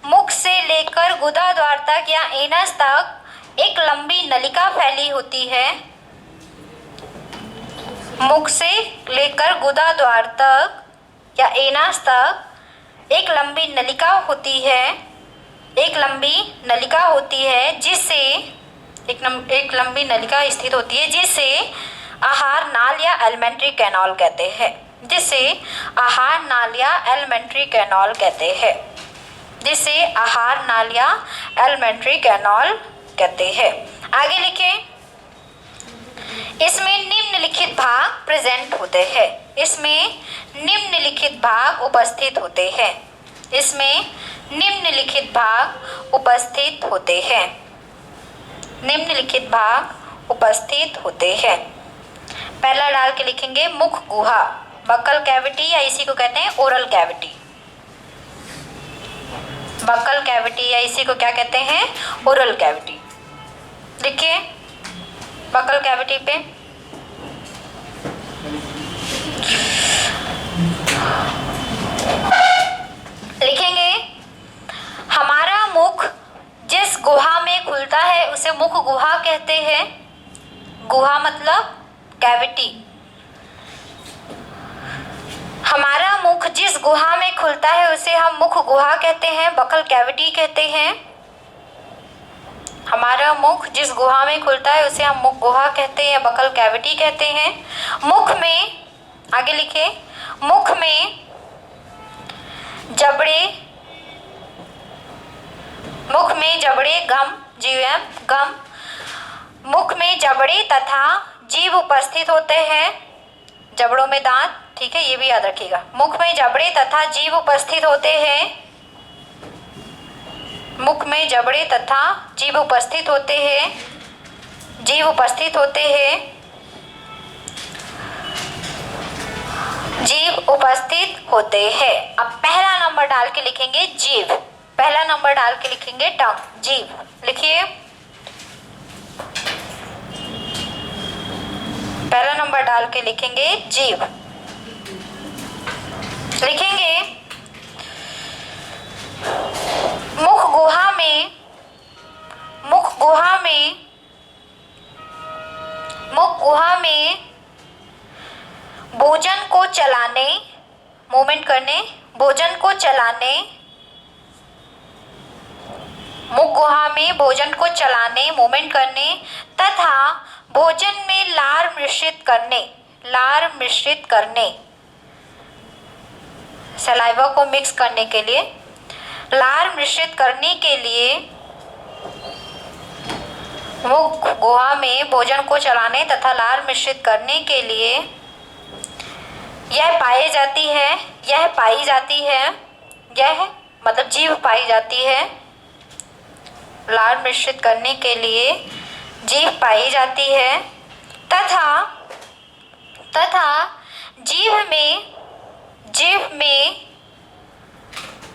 मुख से लेकर गुदा द्वार तक या एनस तक एक लंबी नलिका फैली होती है। मुख से लेकर गुदा द्वार तक या एनस तक एक लंबी नलिका होती है, एक लंबी नलिका होती है जिससे एक लंबी नलिका स्थित होती है जिसे आहार नाल या एलिमेंट्री कैनाल कहते हैं, जिसे आहार नाल या एलिमेंट्री कैनाल कहते हैं, जिसे आहार नाल या एलिमेंट्री कैनाल कहते हैं। आगे लिखें, इसमें निम्नलिखित भाग प्रेजेंट होते हैं, इसमें निम्नलिखित भाग उपस्थित होते हैं, इसमें निम्नलिखित भाग उपस्थित होते हैं, निम्नलिखित भाग उपस्थित होते हैं। पहला डाल के लिखेंगे मुख गुहा, बक्कल कैविटी या इसी को कहते हैं ओरल कैविटी। बक्कल कैविटी या इसी को क्या कहते हैं, ओरल कैविटी। लिखिए बक्कल कैविटी पे लिखेंगे, हमारा मुख जिस गुहा में खुलता है उसे मुख गुहा कहते हैं। गुहा मतलब कैविटी। हमारा मुख जिस गुहा में खुलता है उसे हम मुख गुहा कहते हैं, बक्कल कैविटी कहते हैं। हमारा मुख जिस गुहा में खुलता है उसे हम मुख गुहा कहते हैं, बक्कल कैविटी कहते हैं। मुख में, आगे लिखे, मुख में जबड़े गम, मुख में जबड़े तथा जीभ उपस्थित होते हैं। जबड़ों में दांत, ठीक है, ये भी याद रखिएगा। मुख में जबड़े तथा जीभ उपस्थित होते हैं, मुख में जबड़े तथा जीभ उपस्थित होते हैं, जीभ उपस्थित होते हैं, जीभ उपस्थित होते हैं। अब पहला नंबर डाल के लिखेंगे जीभ, पहला नंबर डाल के लिखेंगे टंग, जीभ। लिखिए पहला नंबर डाल के लिखेंगे जीभ। लिखेंगे मुख गुहा में भोजन को चलाने, मूवमेंट करने, भोजन को चलाने, मुख गुहा में भोजन को चलाने, मूवमेंट करने तथा भोजन में लार मिश्रित करने, सलाइवा को मिक्स करने के लिए, लार मिश्रित करने के लिए मुख गुहा में भोजन को चलाने तथा लार मिश्रित करने के लिए यह पाई जाती है, जीभ पाई जाती है। लार मिश्रित करने के लिए जीभ पाई जाती है तथा जीभ में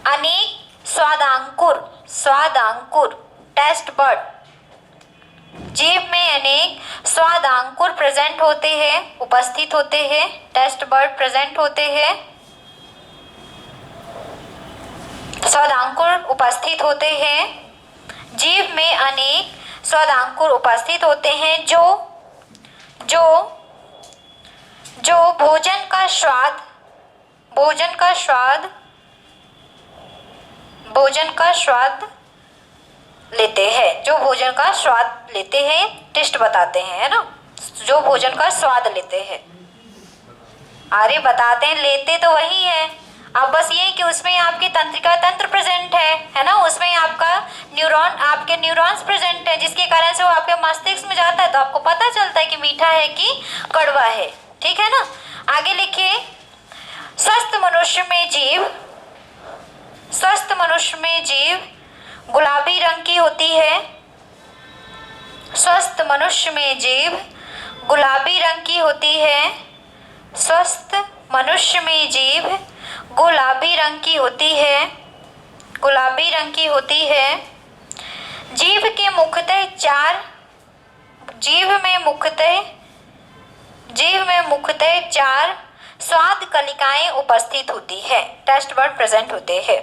अनेक स्वादांकुर टेस्ट बड, जीभ में अनेक स्वादांकुर प्रेजेंट होते हैं, उपस्थित होते हैं, टेस्ट बर्ड प्रेजेंट होते हैं, स्वादांकुर उपस्थित होते हैं। जीभ में अनेक स्वादांकुर उपस्थित होते हैं जो भोजन का स्वाद लेते हैं, जो भोजन का स्वाद लेते हैं, टेस्ट बताते हैं, है ना, जो भोजन का स्वाद लेते हैं। अरे बताते हैं, लेते तो वही है। अब बस ये कि उसमें आपकी तंत्रिका तंत्र प्रेजेंट है ना, उसमें आपके न्यूरॉन्स प्रेजेंट है, जिसके कारण से वो आपके मस्तिष्क में जाता है तो आपको पता चलता है कि मीठा है कि कड़वा है, ठीक है ना। आगे लिखिए, स्वस्थ मनुष्य में जीभ गुलाबी रंग की होती है। स्वस्थ मनुष्य में जीभ गुलाबी रंग की होती है। स्वस्थ मनुष्य में जीभ गुलाबी रंग की होती है। गुलाबी रंग की होती है। जीभ के मुख्यतः चार स्वाद कलिकाएं उपस्थित होती है। टेस्ट वर्ड प्रेजेंट होते हैं।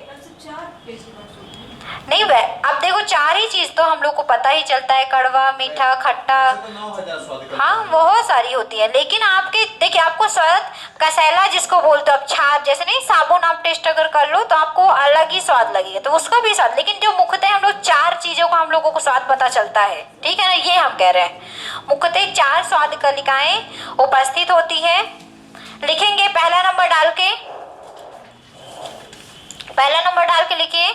नहीं वह अब देखो चार ही चीज तो हम लोग को पता ही चलता है, कड़वा, मीठा, खट्टा। तो 9000 स्वाद हाँ बहुत सारी होती है, लेकिन आपके देखिए आपको स्वाद कसैला जिसको बोलते हो, अब छाछ जैसे नहीं, साबुन आप टेस्ट अगर कर लो तो आपको अलग ही स्वाद लगेगा, तो उसका भी स्वाद। लेकिन जो मुख्यतः हम लोग चार चीजों का हम लोगों को स्वाद पता चलता है, ठीक है ना, ये हम कह रहे हैं। मुख्यतः चार स्वाद कलिकाएं उपस्थित होती है। लिखेंगे पहला नंबर डाल के लिखिए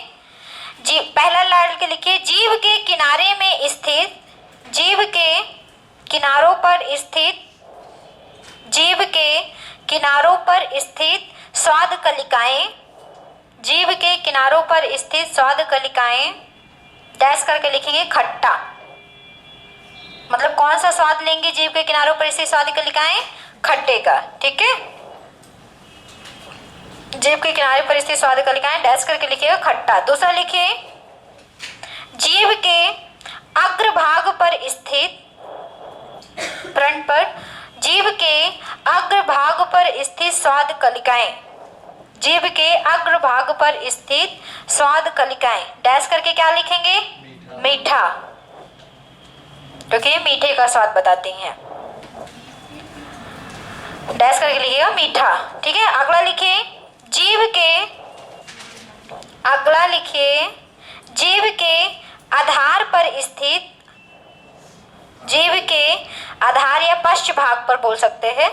पहला डाल के लिखिए। जीभ के किनारे में स्थित जीभ के किनारों पर स्थित स्वाद कलिकाएं डैश करके लिखेंगे खट्टा। मतलब कौन सा स्वाद लेंगे जीभ के किनारों पर स्थित स्वाद कलिकाएं? खट्टे का, ठीक है। जीभ के किनारे पर स्थित स्वाद कलिकाएं डैश करके लिखिएगा खट्टा। दूसरा लिखिए जीभ के अग्रभाग पर स्थित फ्रंट पर जीभ के अग्रभाग पर स्थित स्वाद कलिकाएं डैश करके क्या लिखेंगे? मीठा, क्योंकि मीठे का स्वाद बताती हैं। डैश करके लिखिएगा मीठा, ठीक है। अगला लिखिए जीभ के आधार या पश्च भाग पर बोल सकते हैं।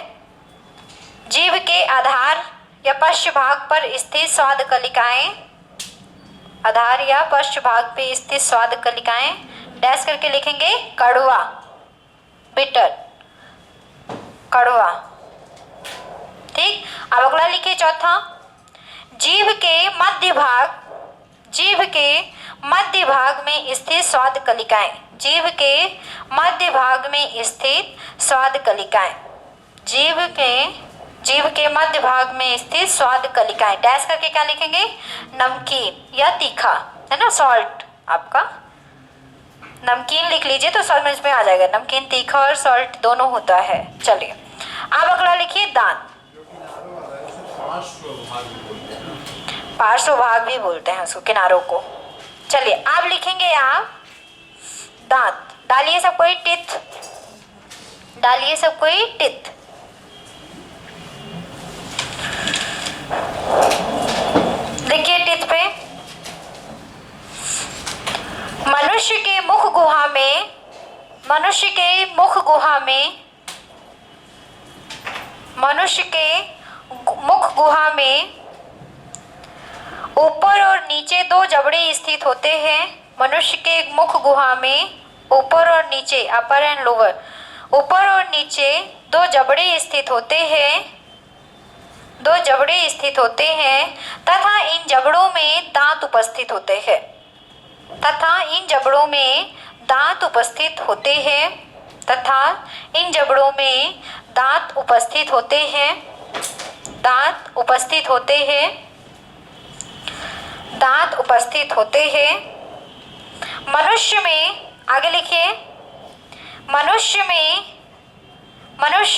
जीभ के आधार या पश्च भाग पर स्थित स्वाद कलिकाएं डैश करके लिखेंगे कड़वा, बिटर, कड़वा, ठीक। अब अगला लिखिए चौथा जीभ के मध्य भाग में स्थित स्वाद कलिकाएं जीभ के मध्य भाग में स्थित स्वाद कलिकाएं डैश करके क्या लिखेंगे? नमकीन या तीखा, है ना, सॉल्ट। आपका नमकीन लिख लीजिए तो समझ में आ जाएगा, नमकीन तीखा और सॉल्ट दोनों होता है। चलिए अब अगला लिखिए दांत। पार्श्व भाग भी बोलते हैं उसको, किनारों को। चलिए अब लिखेंगे आप दांत। डालिए सब कोई टिथ। देखिए टिथ पे मनुष्य के मुख गुहा में ऊपर और नीचे दो जबड़े स्थित होते हैं। मनुष्य के मुख गुहा में ऊपर और नीचे, अपर एंड लोअर, ऊपर और नीचे दो जबड़े स्थित होते हैं तथा इन जबड़ों में दांत उपस्थित होते हैं। दांत उपस्थित होते हैं। मनुष्य में, आगे लिखिए, मनुष्य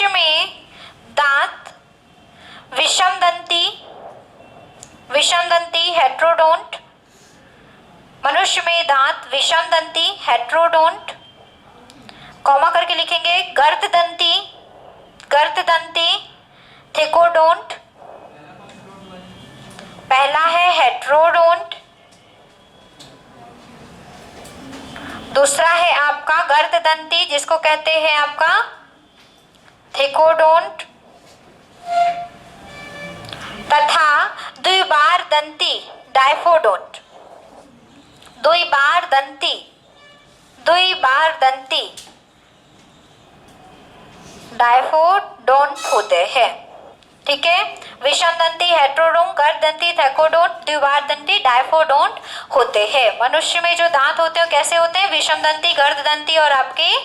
में दांत विषमदंती हेट्रोडोंट, मनुष्य में दांत विषमदंती हेट्रोडोंट, कॉमा करके लिखेंगे गर्ददंती थिकोडोंट। पहला है हेट्रोडोंट, दूसरा है आपका गर्ददंती जिसको कहते हैं आपका थिकोडोंट, तथा द्विबार दंती डायफोडोंट। द्विबार दंती डायफोडोंट होते हैं, ठीक है। विषमदंती हेट्रोडोंट, गर्ददंती थैकोडोंट, द्विबारदंती डायफोडोंट होते हैं। मनुष्य में जो दांत होते हैं कैसे होते हैं? विषमदंती, गर्ददंती और आपके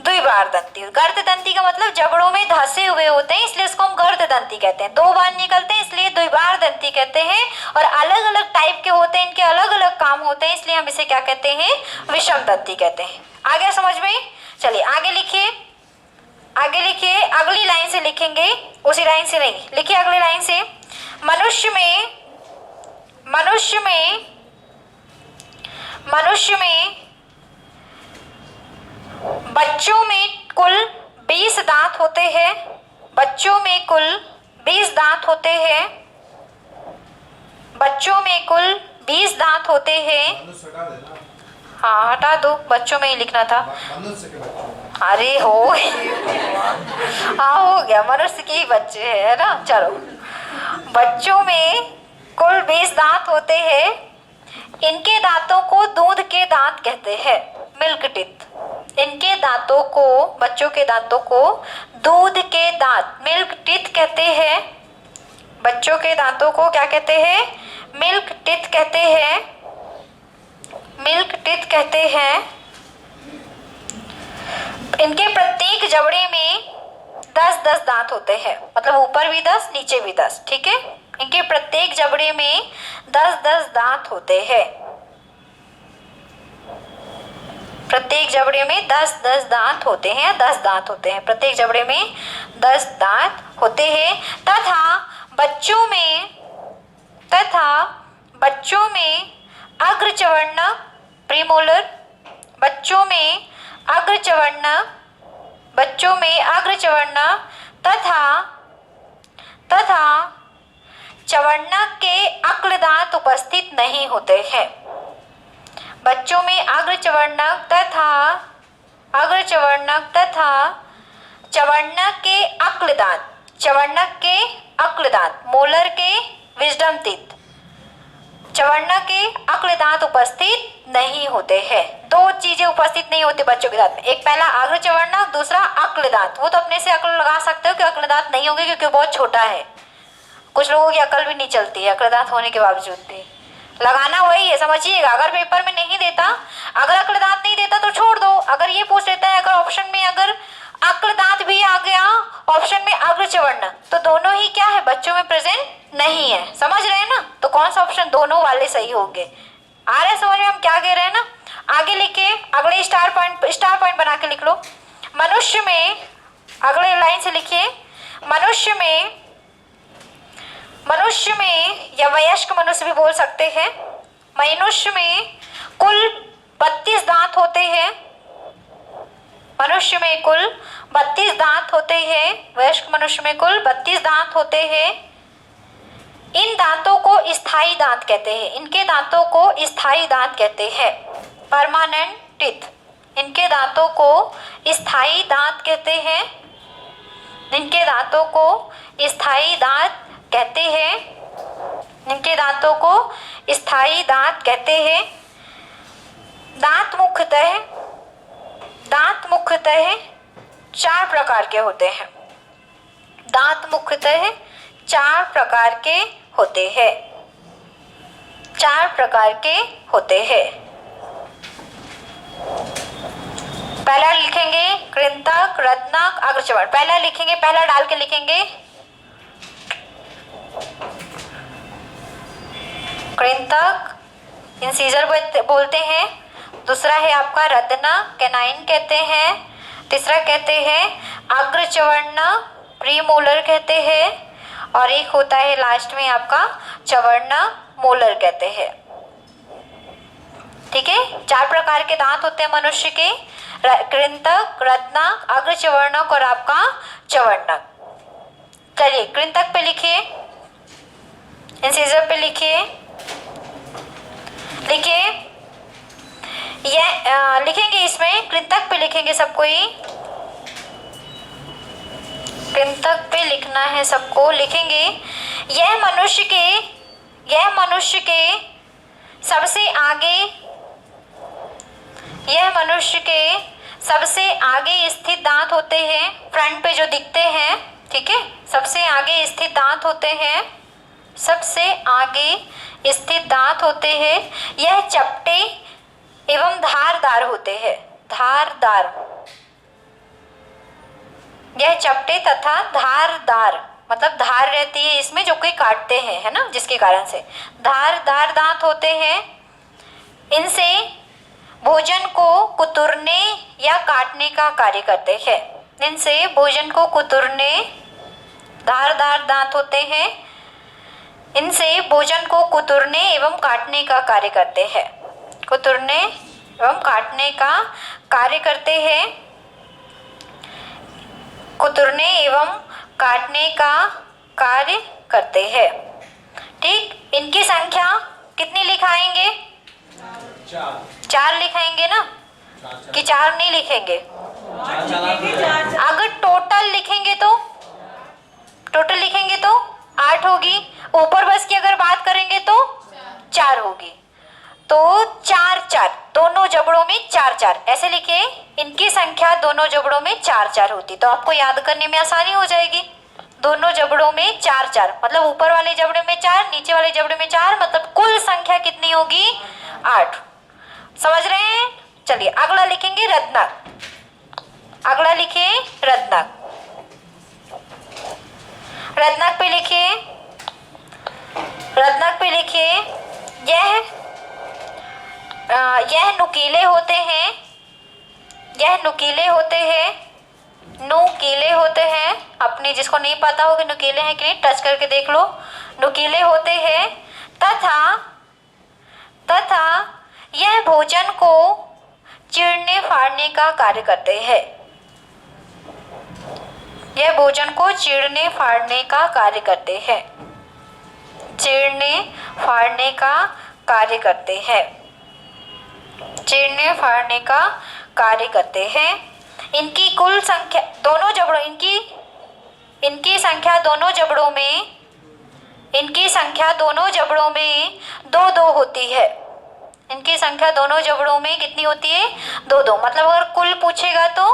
द्विबार दंती। गर्द दंती का मतलब जबड़ों में धंसे हुए होते हैं, इसलिए इसको हम गर्द दंती कहते हैं। 2 बार निकलते हैं इसलिए द्विबार दंती कहते हैं। और अलग अलग टाइप के होते हैं, इनके अलग अलग काम होते हैं, इसलिए हम इसे क्या कहते हैं, विषम दंती कहते हैं। आ गया समझ में? चलिए आगे लिखिए, आगे लिखिए, अगली लाइन से लिखेंगे, उसी लाइन से नहीं, लिखिए अगली लाइन से। मनुष्य में बच्चों में कुल 20 दांत होते हैं। बच्चों में कुल 20 दांत होते हैं। बच्चों में कुल 20 दांत होते हैं। मनुष्य हटा देना। हाँ हटा दो, बच्चों में ही लिखना था। मनुष्य के बच्चे। अरे हो हाँ हो गया, मनुष्य के ही बच्चे हैं, है ना। चलो, बच्चों में कुल 20 दांत होते हैं। इनके दांतों को दूध के दांत कहते हैं, मिल्क टीथ। इनके दांतों को, बच्चों के दांतों को दूध के दांत, मिल्क टीथ कहते हैं। बच्चों के दांतों को क्या कहते हैं, मिल्क टीथ कहते हैं, मिल्क टीथ कहते हैं। इनके प्रत्येक जबड़े में 10-10 दांत होते हैं, मतलब ऊपर भी 10 नीचे भी 10, ठीक है। इनके प्रत्येक जबड़े में 10-10 दांत होते हैं। प्रत्येक जबड़े में 10-10 दांत होते हैं, 10 दांत होते हैं, प्रत्येक जबड़े में 10 दांत होते हैं। तथा बच्चों में अग्रचवर्ण प्रीमोलर, बच्चों में अग्रचवर्ण तथा चवर्ण के अक्ल दांत उपस्थित नहीं होते हैं। बच्चों में अग्रचवर्णक तथा चवर्णक के अक्ल दांत, मोलर के विजडम टीथ, चवर्ण के अक्ल दांत उपस्थित नहीं होते हैं। 2 चीजें उपस्थित नहीं होती बच्चों के दांत में, एक पहला अग्रचवर्णक, दूसरा अक्ल दांत। वो तो अपने से अक्ल लगा सकते हो कि अक्ल दांत नहीं होंगे क्योंकि बहुत छोटा है। कुछ लोगों की अक्ल भी नहीं चलती है अक्ल दांत होने के बावजूद भी। लगाना वही है, समझिएगा। अगर पेपर में नहीं देता, अगर अक्ल दांत नहीं देता तो छोड़ दो। अगर ये पूछ लेता है, अगर ऑप्शन में अगर अक्ल दांत भी आ गया, ऑप्शन में अग्रचवर्ण, तो दोनों ही क्या है, बच्चों में प्रेजेंट नहीं है। समझ रहे हैं ना? तो कौन सा ऑप्शन, दोनों वाले सही होंगे। आ रहा है समझ में हम क्या कह रहे हैं ना। आगे लिखिए, अगले स्टार पॉइंट बना के लिख लो। मनुष्य में, अगले लाइन से लिखिए, मनुष्य में या वयस्क मनुष्य भी बोल सकते हैं। मनुष्य में कुल 32 दांत होते हैं। मनुष्य में कुल 32 दांत होते हैं। वयस्क मनुष्य में कुल 32 दांत होते हैं। इन दांतों को स्थायी दांत कहते हैं। इनके दांतों को स्थायी दांत कहते हैं, परमानेंट टीथ। इनके दांतों को स्थायी दांत कहते हैं। इनके दांतों को स्थायी दांत कहते हैं। इनके दांतों को स्थायी दांत कहते हैं। दांत मुख्यतः 4 प्रकार के होते हैं। दांत मुख्यतः 4 प्रकार के होते हैं। 4 प्रकार के होते हैं। पहला लिखेंगे कृंतक, रत्नक, अग्रचवर्ण। पहला लिखेंगे, पहला डाल के लिखेंगे कृंतक, इंसीजर बोलते हैं। दूसरा है आपका रत्न, कैनाइन कहते हैं। तीसरा कहते हैं अग्रचवर्ण, प्रीमोलर कहते हैं। और एक होता है लास्ट में आपका चवर्ण, मोलर कहते हैं। ठीक है, 4 प्रकार के दांत होते हैं मनुष्य के, कृंतक, रत्नक, अग्रचवर्णक और आपका चवर्णक। चलिए कृंतक पे लिखिए, इंसीजर पे लिखिए, ये लिखेंगे इसमें, कृंतक पे लिखेंगे सबको ही, कृंतक पे लिखना है सबको, लिखेंगे यह मनुष्य के सबसे आगे स्थित दांत होते हैं, फ्रंट पे जो दिखते हैं। ठीक है, सबसे आगे स्थित दांत होते हैं, सबसे आगे स्थित दांत होते हैं। यह चपटे एवं धारदार होते हैं, धारदार। यह चपटे तथा धारदार, मतलब धार रहती है इसमें जो कोई काटते हैं, है ना, जिसके कारण से धारदार दांत होते हैं। इनसे भोजन को कुतरने या काटने का कार्य करते हैं। इनसे भोजन को कुतरने, धारदार दांत होते हैं, इनसे भोजन को कुतरने एवं काटने का कार्य करते हैं। कुतरने एवं काटने का कार्य करते हैं। कुतरने एवं काटने का कार्य करते हैं। ठीक, इनकी संख्या कितनी लिखाएंगे? 4 लिखाएंगे ना, कि 4 नहीं लिखेंगे? अगर टोटल लिखेंगे तो 8 होगी। ऊपर बस की अगर बात करेंगे तो 4 होगी। तो 4 दोनों जबड़ों में 4 ऐसे लिखे। इनकी संख्या दोनों जबड़ों में 4 होती, तो आपको याद करने में आसानी हो जाएगी। दोनों जबड़ों में 4 मतलब ऊपर वाले जबड़े में 4, नीचे वाले जबड़े में 4, मतलब कुल संख्या कितनी होगी? 8। समझ रहे हैं? चलिए अगला लिखेंगे रत्नाक। अगला लिखिए रत्नाक। रत्नाक पे लिखिए, रत्नाक पे लिखिए यह नुकीले होते हैं। यह नुकीले होते हैं। नुकीले होते हैं। अपने जिसको नहीं पता हो कि नुकीले हैं कि नहीं, टच करके देख लो। नुकीले होते हैं तथा यह भोजन को चीरने फाड़ने का कार्य करते हैं। यह भोजन को चीरने फाड़ने का कार्य करते हैं। चीरने फाड़ने का कार्य करते हैं। चीरने फाड़ने का कार्य करते हैं। इनकी कुल संख्या दोनों जबड़ों, इनकी संख्या दोनों जबड़ों में, इनकी संख्या दोनों जबड़ों में 2-2 होती है। इनकी संख्या दोनों जबड़ों में कितनी होती है? 2-2, मतलब अगर कुल पूछेगा तो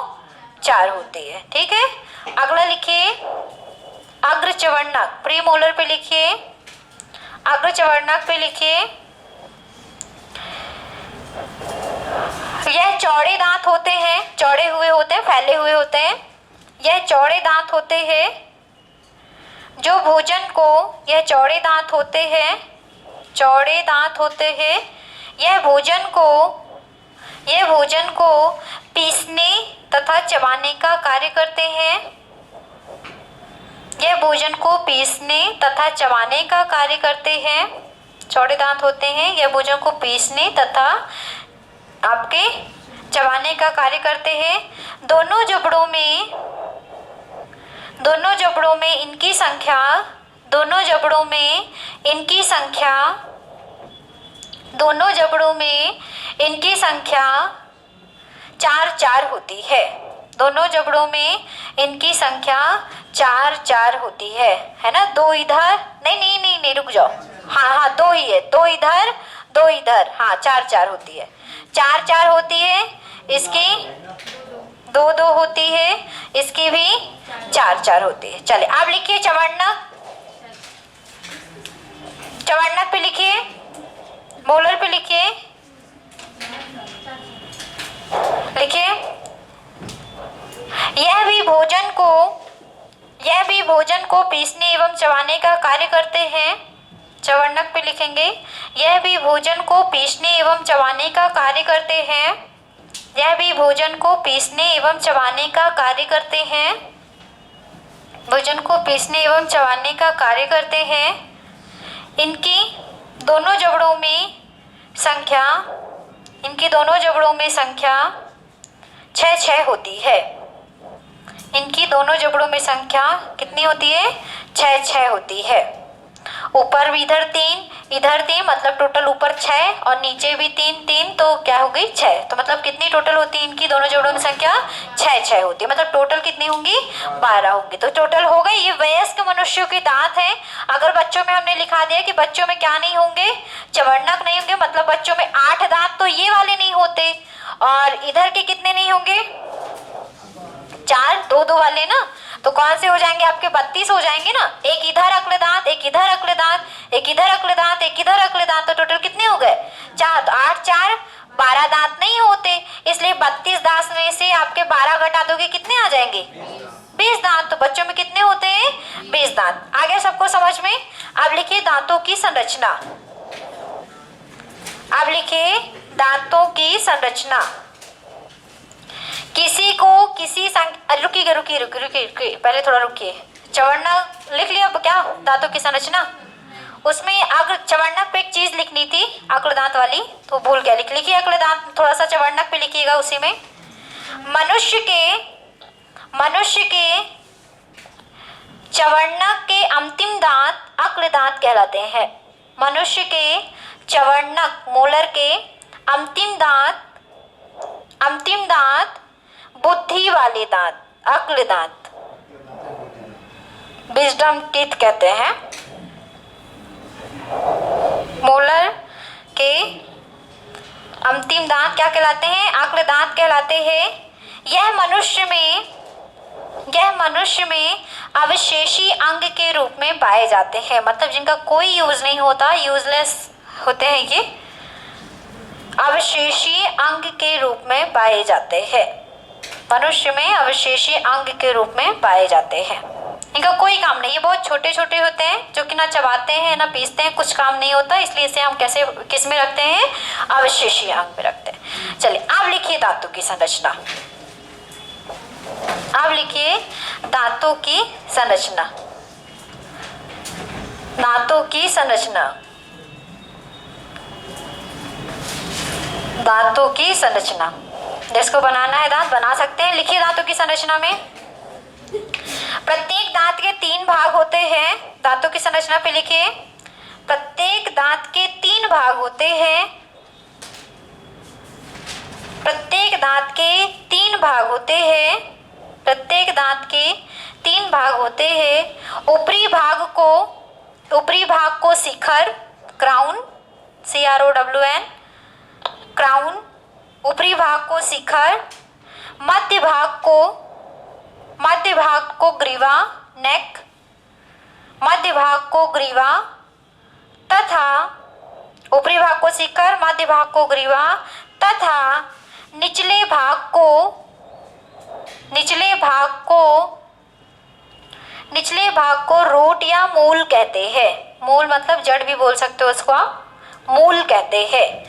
4 होती है। ठीक है, अगला लिखिए अग्रचवर्णक। प्रीमोलर पे लिखिए, अग्रचवर्णक पे लिखिए। यह चौड़े दांत होते हैं, चौड़े हुए होते हैं, फैले हुए होते हैं। यह चौड़े दांत होते हैं जो भोजन को, यह चौड़े दांत होते हैं, चौड़े दांत होते हैं। यह भोजन को पीसने तथा चबाने का कार्य करते हैं। यह भोजन को पीसने तथा चबाने का कार्य करते हैं। चौड़े दांत होते हैं, यह भोजन को पीसने तथा आपके चबाने का कार्य करते हैं। दोनों जबड़ों में इनकी संख्या, दोनों जबड़ों में इनकी संख्या 4-4 होती है। दोनों जबड़ों में इनकी संख्या 4-4 होती है ना? 2 इधर, नहीं, रुक जाओ। हाँ 2 ही है, 2 इधर 2 इधर, हाँ 4-4 होती है। 4-4 होती है, इसकी 2-2 होती है, इसकी भी 4-4 होती है। चलिए आप लिखिए चवर्णक। चवर्णक पे लिखिए, मोलर पे लिखिए, लिखिए यह भी भोजन को पीसने एवं चबाने का कार्य करते हैं। चवर्णक पे लिखेंगे, यह भी भोजन को पीसने एवं चबाने का कार्य करते हैं। यह भी भोजन को पीसने एवं चबाने का कार्य करते हैं। भोजन को पीसने एवं चबाने का कार्य करते हैं। इनकी दोनों जबड़ों में संख्या 6-6 होती है। इनकी दोनों जबड़ों में संख्या कितनी होती है? 6-6 होती है। ऊपर भी इधर 3 मतलब टोटल ऊपर 6 और नीचे भी 3, तो क्या हो गई? 6। तो मतलब कितनी टोटल होती है? इनकी दोनों जबड़ों में संख्या 6-6 होती है, मतलब टोटल कितनी होंगी? 12 होंगी। तो टोटल हो गई। ये वयस्क मनुष्यों के दांत हैं। अगर बच्चों में हमने लिखा दिया कि बच्चों में क्या नहीं होंगे? चवर्णक नहीं होंगे, मतलब बच्चों में 8 दांत तो ये वाले नहीं होते। और इधर के कितने नहीं होंगे? 4, 2-2 वाले ना, तो कौन से हो जाएंगे आपके? 32 हो जाएंगे ना। एक इधर अगले दांत, एक इधर अगले दांत, एक इधर अगले दांत, एक इधर अगले दांत, तो टोटल कितने हो गए? 4। तो 8-4 12 दांत नहीं होते, इसलिए 32 दांत में से आपके 12 घटा दोगे, कितने आ जाएंगे? 20 दांत, तो बच्चों में कितने होते हैं? 20 दांत। आ गया सबको समझ में? अब लिखिए दांतों की संरचना। अब लिखिए दांतों की संरचना। किसी को किसी रुकिए, पहले थोड़ा रुकिए। चवर्णक लिख लिया क्या दांतों की संरचना? उसमें अग्र चवर्णक पे एक चीज लिखनी थी, अग्र दांत वाली, तो भूल गया। लिखिए अग्र दांत, थोड़ा सा चवर्णक पे लिखिएगा उसी में। मनुष्य के चवर्णक के अंतिम दांत अग्र दांत कहलाते हैं। मनुष्य के चवर्णक मोलर के अंतिम दांत बुद्धि वाले दांत अग्र दांत विजडम टीथ कहते हैं। मोलर के अंतिम दांत क्या कहलाते हैं? अग्र दांत कहलाते हैं। यह मनुष्य में अवशेषी अंग के रूप में पाए जाते हैं, मतलब जिनका कोई यूज नहीं होता, यूजलेस होते हैं ये, अवशेषी अंग के रूप में पाए जाते हैं। मनुष्य में अवशेषी अंग के रूप में पाए जाते हैं, इनका कोई काम नहीं। ये बहुत छोटे छोटे होते हैं जो कि ना चबाते हैं ना पीसते हैं, कुछ काम नहीं होता, इसलिए इसे हम किस में रखते हैं? अवशेषी अंग में रखते हैं। चलिए अब लिखिए दांतों की संरचना। अब लिखिए दांतों की संरचना। दांतों की संरचना। दांतों की संरचना, जिसको बनाना है दांत बना सकते हैं। लिखिए दांतों की संरचना में प्रत्येक दांत के 3 भाग होते हैं। दांतों की संरचना पे लिखिए प्रत्येक दांत के 3 भाग होते हैं। प्रत्येक दांत के 3 भाग होते हैं। प्रत्येक दांत के 3 भाग होते हैं। ऊपरी भाग को शिखर, क्राउन, CROWN, क्राउन। ऊपरी भाग को शिखर, मध्य भाग को ग्रीवा, नेक, मध्य भाग को ग्रीवा तथा ऊपरी भाग को शिखर, मध्य भाग को ग्रीवा तथा निचले भाग को रूट या मूल कहते हैं। मूल मतलब जड़ भी बोल सकते हो उसको आप, मूल कहते हैं।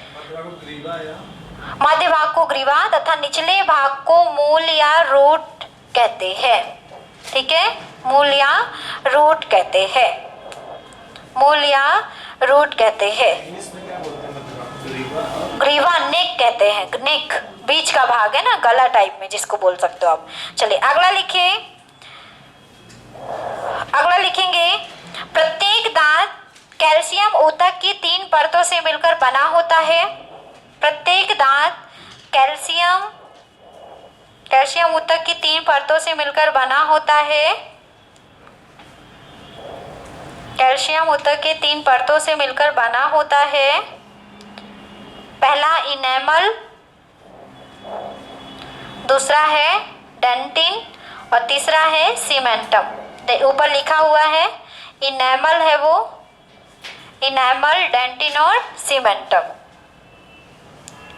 मध्य भाग को ग्रीवा तथा निचले भाग को मूल या रूट कहते हैं। ठीक है, मूल या रूट कहते हैं। मूल या रूट कहते हैं। ग्रीवा नेक कहते हैं। नेक बीच का भाग है ना, गला टाइप में जिसको बोल सकते हो आप। चलिए अगला लिखिए। अगला लिखेंगे प्रत्येक दांत कैल्शियम ऊतक की 3 परतों से मिलकर बना होता है। प्रत्येक दांत कैल्शियम ऊतक की 3 परतों से मिलकर बना होता है। कैल्शियम ऊतक की 3 परतों से मिलकर बना होता है। पहला इनेमल, दूसरा है डेंटिन और तीसरा है सीमेंटम। ऊपर लिखा हुआ है इनेमल है वो, इनेमल, डेंटिन और सीमेंटम।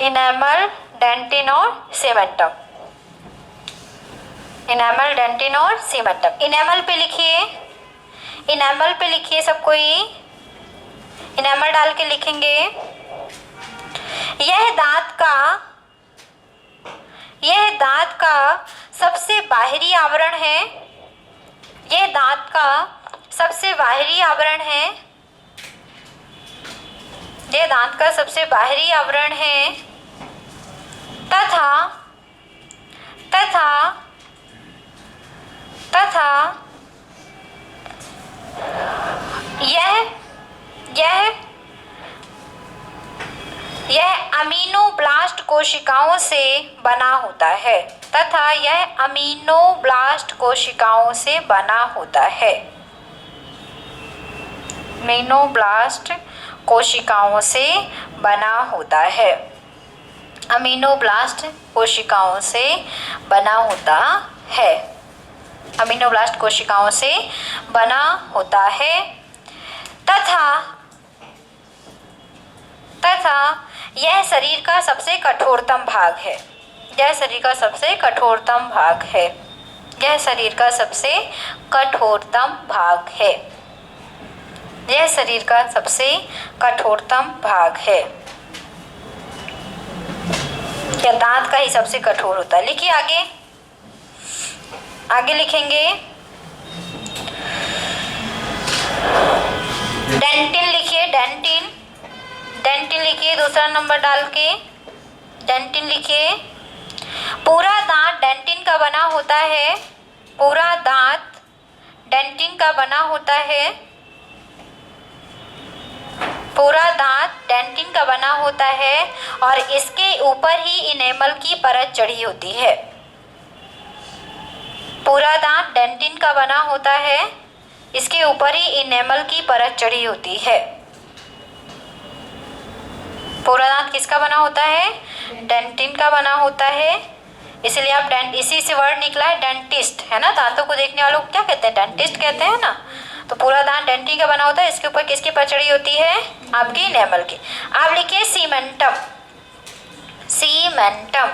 इनेमल, डेंटिन और सीमेंटम। इनेमल, डेंटिन और सीमेंटम। इनेमल पे लिखिए, इनेमल पे लिखिए सब कोई, इनेमल डाल के लिखेंगे। यह दांत का सबसे बाहरी आवरण है। यह दांत का सबसे बाहरी आवरण है। यह दांत का सबसे बाहरी आवरण है तथा यह अमीनोब्लास्ट कोशिकाओं से बना होता है। तथा यह अमीनोब्लास्ट कोशिकाओं से बना होता है। अमीनोब्लास्ट कोशिकाओं से बना होता है। अमीनोब्लास्ट कोशिकाओं से बना होता है। अमीनोब्लास्ट कोशिकाओं से बना होता है तथा यह शरीर का सबसे कठोरतम भाग है। यह शरीर का सबसे कठोरतम भाग है। यह शरीर का सबसे कठोरतम भाग है। यह शरीर का सबसे कठोरतम भाग है। क्या दांत का ही सबसे कठोर होता है? लिखिए आगे, आगे लिखेंगे डेंटिन। लिखिए डेंटिन, डेंटिन लिखिए दूसरा नंबर डाल के, डेंटिन लिखिए। पूरा दांत डेंटिन का बना होता है। पूरा दांत डेंटिन का बना होता है। पूरा दांत डेंटिन का बना होता है और इसके ऊपर ही इनेमल की परत चढ़ी होती है। पूरा दांत डेंटिन का बना होता है, इसके ऊपर ही इनेमल की परत चढ़ी होती है। पूरा दांत किसका बना होता है? डेंटिन का बना होता है। इसलिए आप इसी से वर्ड निकला है डेंटिस्ट, है ना। दांतों को देखने वालों को क्या कहते हैं? डेंटिस्ट कहते हैं ना। तो पूरा दांत डेंटिन का बना होता है, इसके ऊपर किसकी परत चढ़ी होती है? आपकी इनेमल की। आप लिखिए सीमेंटम, सीमेंटम,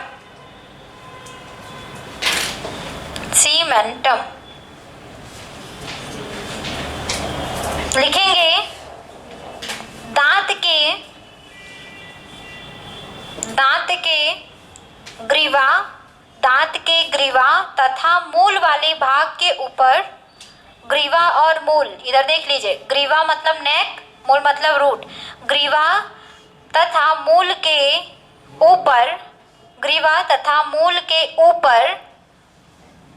सीमेंटम लिखेंगे। दांत के ग्रीवा, दांत के ग्रीवा तथा मूल वाले भाग के ऊपर, ग्रीवा और मूल इधर देख लीजिए, ग्रीवा मतलब नेक, मूल मतलब रूट। ग्रीवा तथा मूल के ऊपर, ग्रीवा तथा मूल के ऊपर,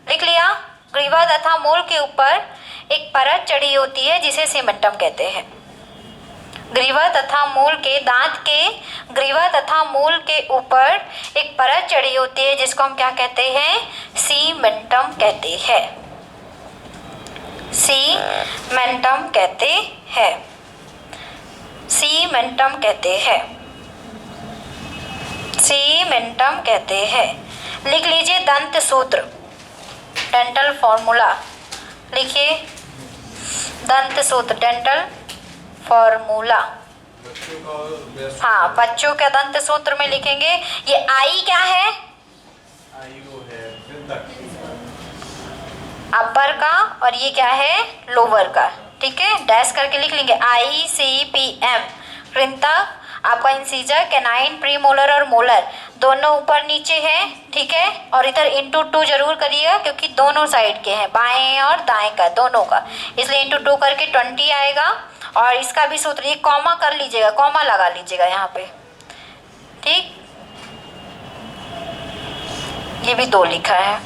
लिख लिया, ग्रीवा तथा मूल के ऊपर एक परत चढ़ी होती है जिसे सीमेंटम कहते हैं। ग्रीवा तथा मूल के, दांत के ग्रीवा तथा मूल के ऊपर एक परत चढ़ी होती है जिसको हम क्या कहते हैं? सीमेंटम कहते हैं। सीमेंटम कहते हैं। सीमेंटम कहते हैं। सीमेंटम कहते हैं। लिख लीजिए दंत सूत्र, डेंटल फॉर्मूला। लिखिए दंत सूत्र, डेंटल फॉर्मूला। हाँ, बच्चों के दंत सूत्र में लिखेंगे। ये आई क्या है? आई वो है कृंतक, अपर का, और ये क्या है? लोअर का। ठीक है, डैश करके लिख लेंगे ICPM। कृंतक, आपका इंसीजर, कैनाइन, प्रीमोलर और मोलर दोनों ऊपर नीचे है। ठीक है, और इधर इंटू 2 जरूर करिएगा क्योंकि दोनों साइड के हैं, बाएं और दाएं का, दोनों का, इसलिए इंटू 2 करके 20 आएगा। और इसका भी सूत्र, ये कॉमा कर लीजिएगा, कॉमा लगा लीजिएगा यहाँ पे। ठीक, ये भी 2 लिखा है।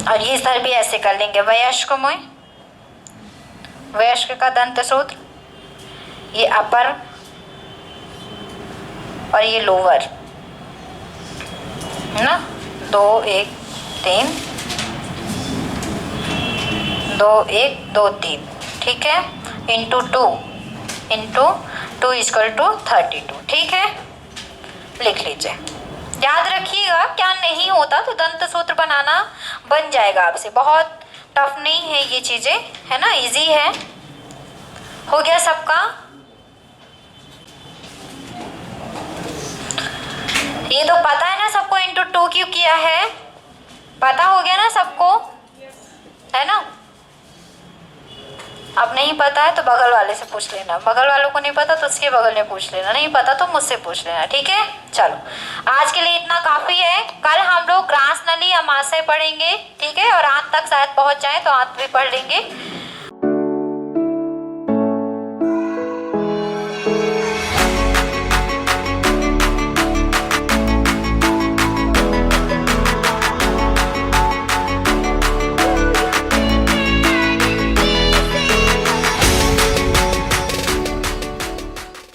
और ये इधर भी ऐसे कर लेंगे, वयस्क में, वयस्क का दंत सूत्र, ये अपर और ये लोअर, है ना। 2 1 3, 2 1 2 3। ठीक है, इंटू 2 = 32। ठीक है, लिख लीजिए। याद रखिएगा, क्या नहीं होता तो दंत सूत्र बनाना बन जाएगा आपसे। बहुत टफ नहीं है ये चीज़ें, है ना, इजी है। हो गया सबका? ये तो पता है ना सबको, इंटू 2 क्यों किया है? पता हो गया ना सबको, है ना। अब नहीं पता है तो बगल वाले से पूछ लेना, बगल वालों को नहीं पता तो उसके बगल में पूछ लेना, नहीं पता तो मुझसे पूछ लेना। ठीक है, चलो आज के लिए इतना काफ़ी है। कल हम लोग ग्रास नली अमाशय पढ़ेंगे। ठीक है, और आंत तक शायद पहुंच जाए तो आंत भी पढ़ लेंगे।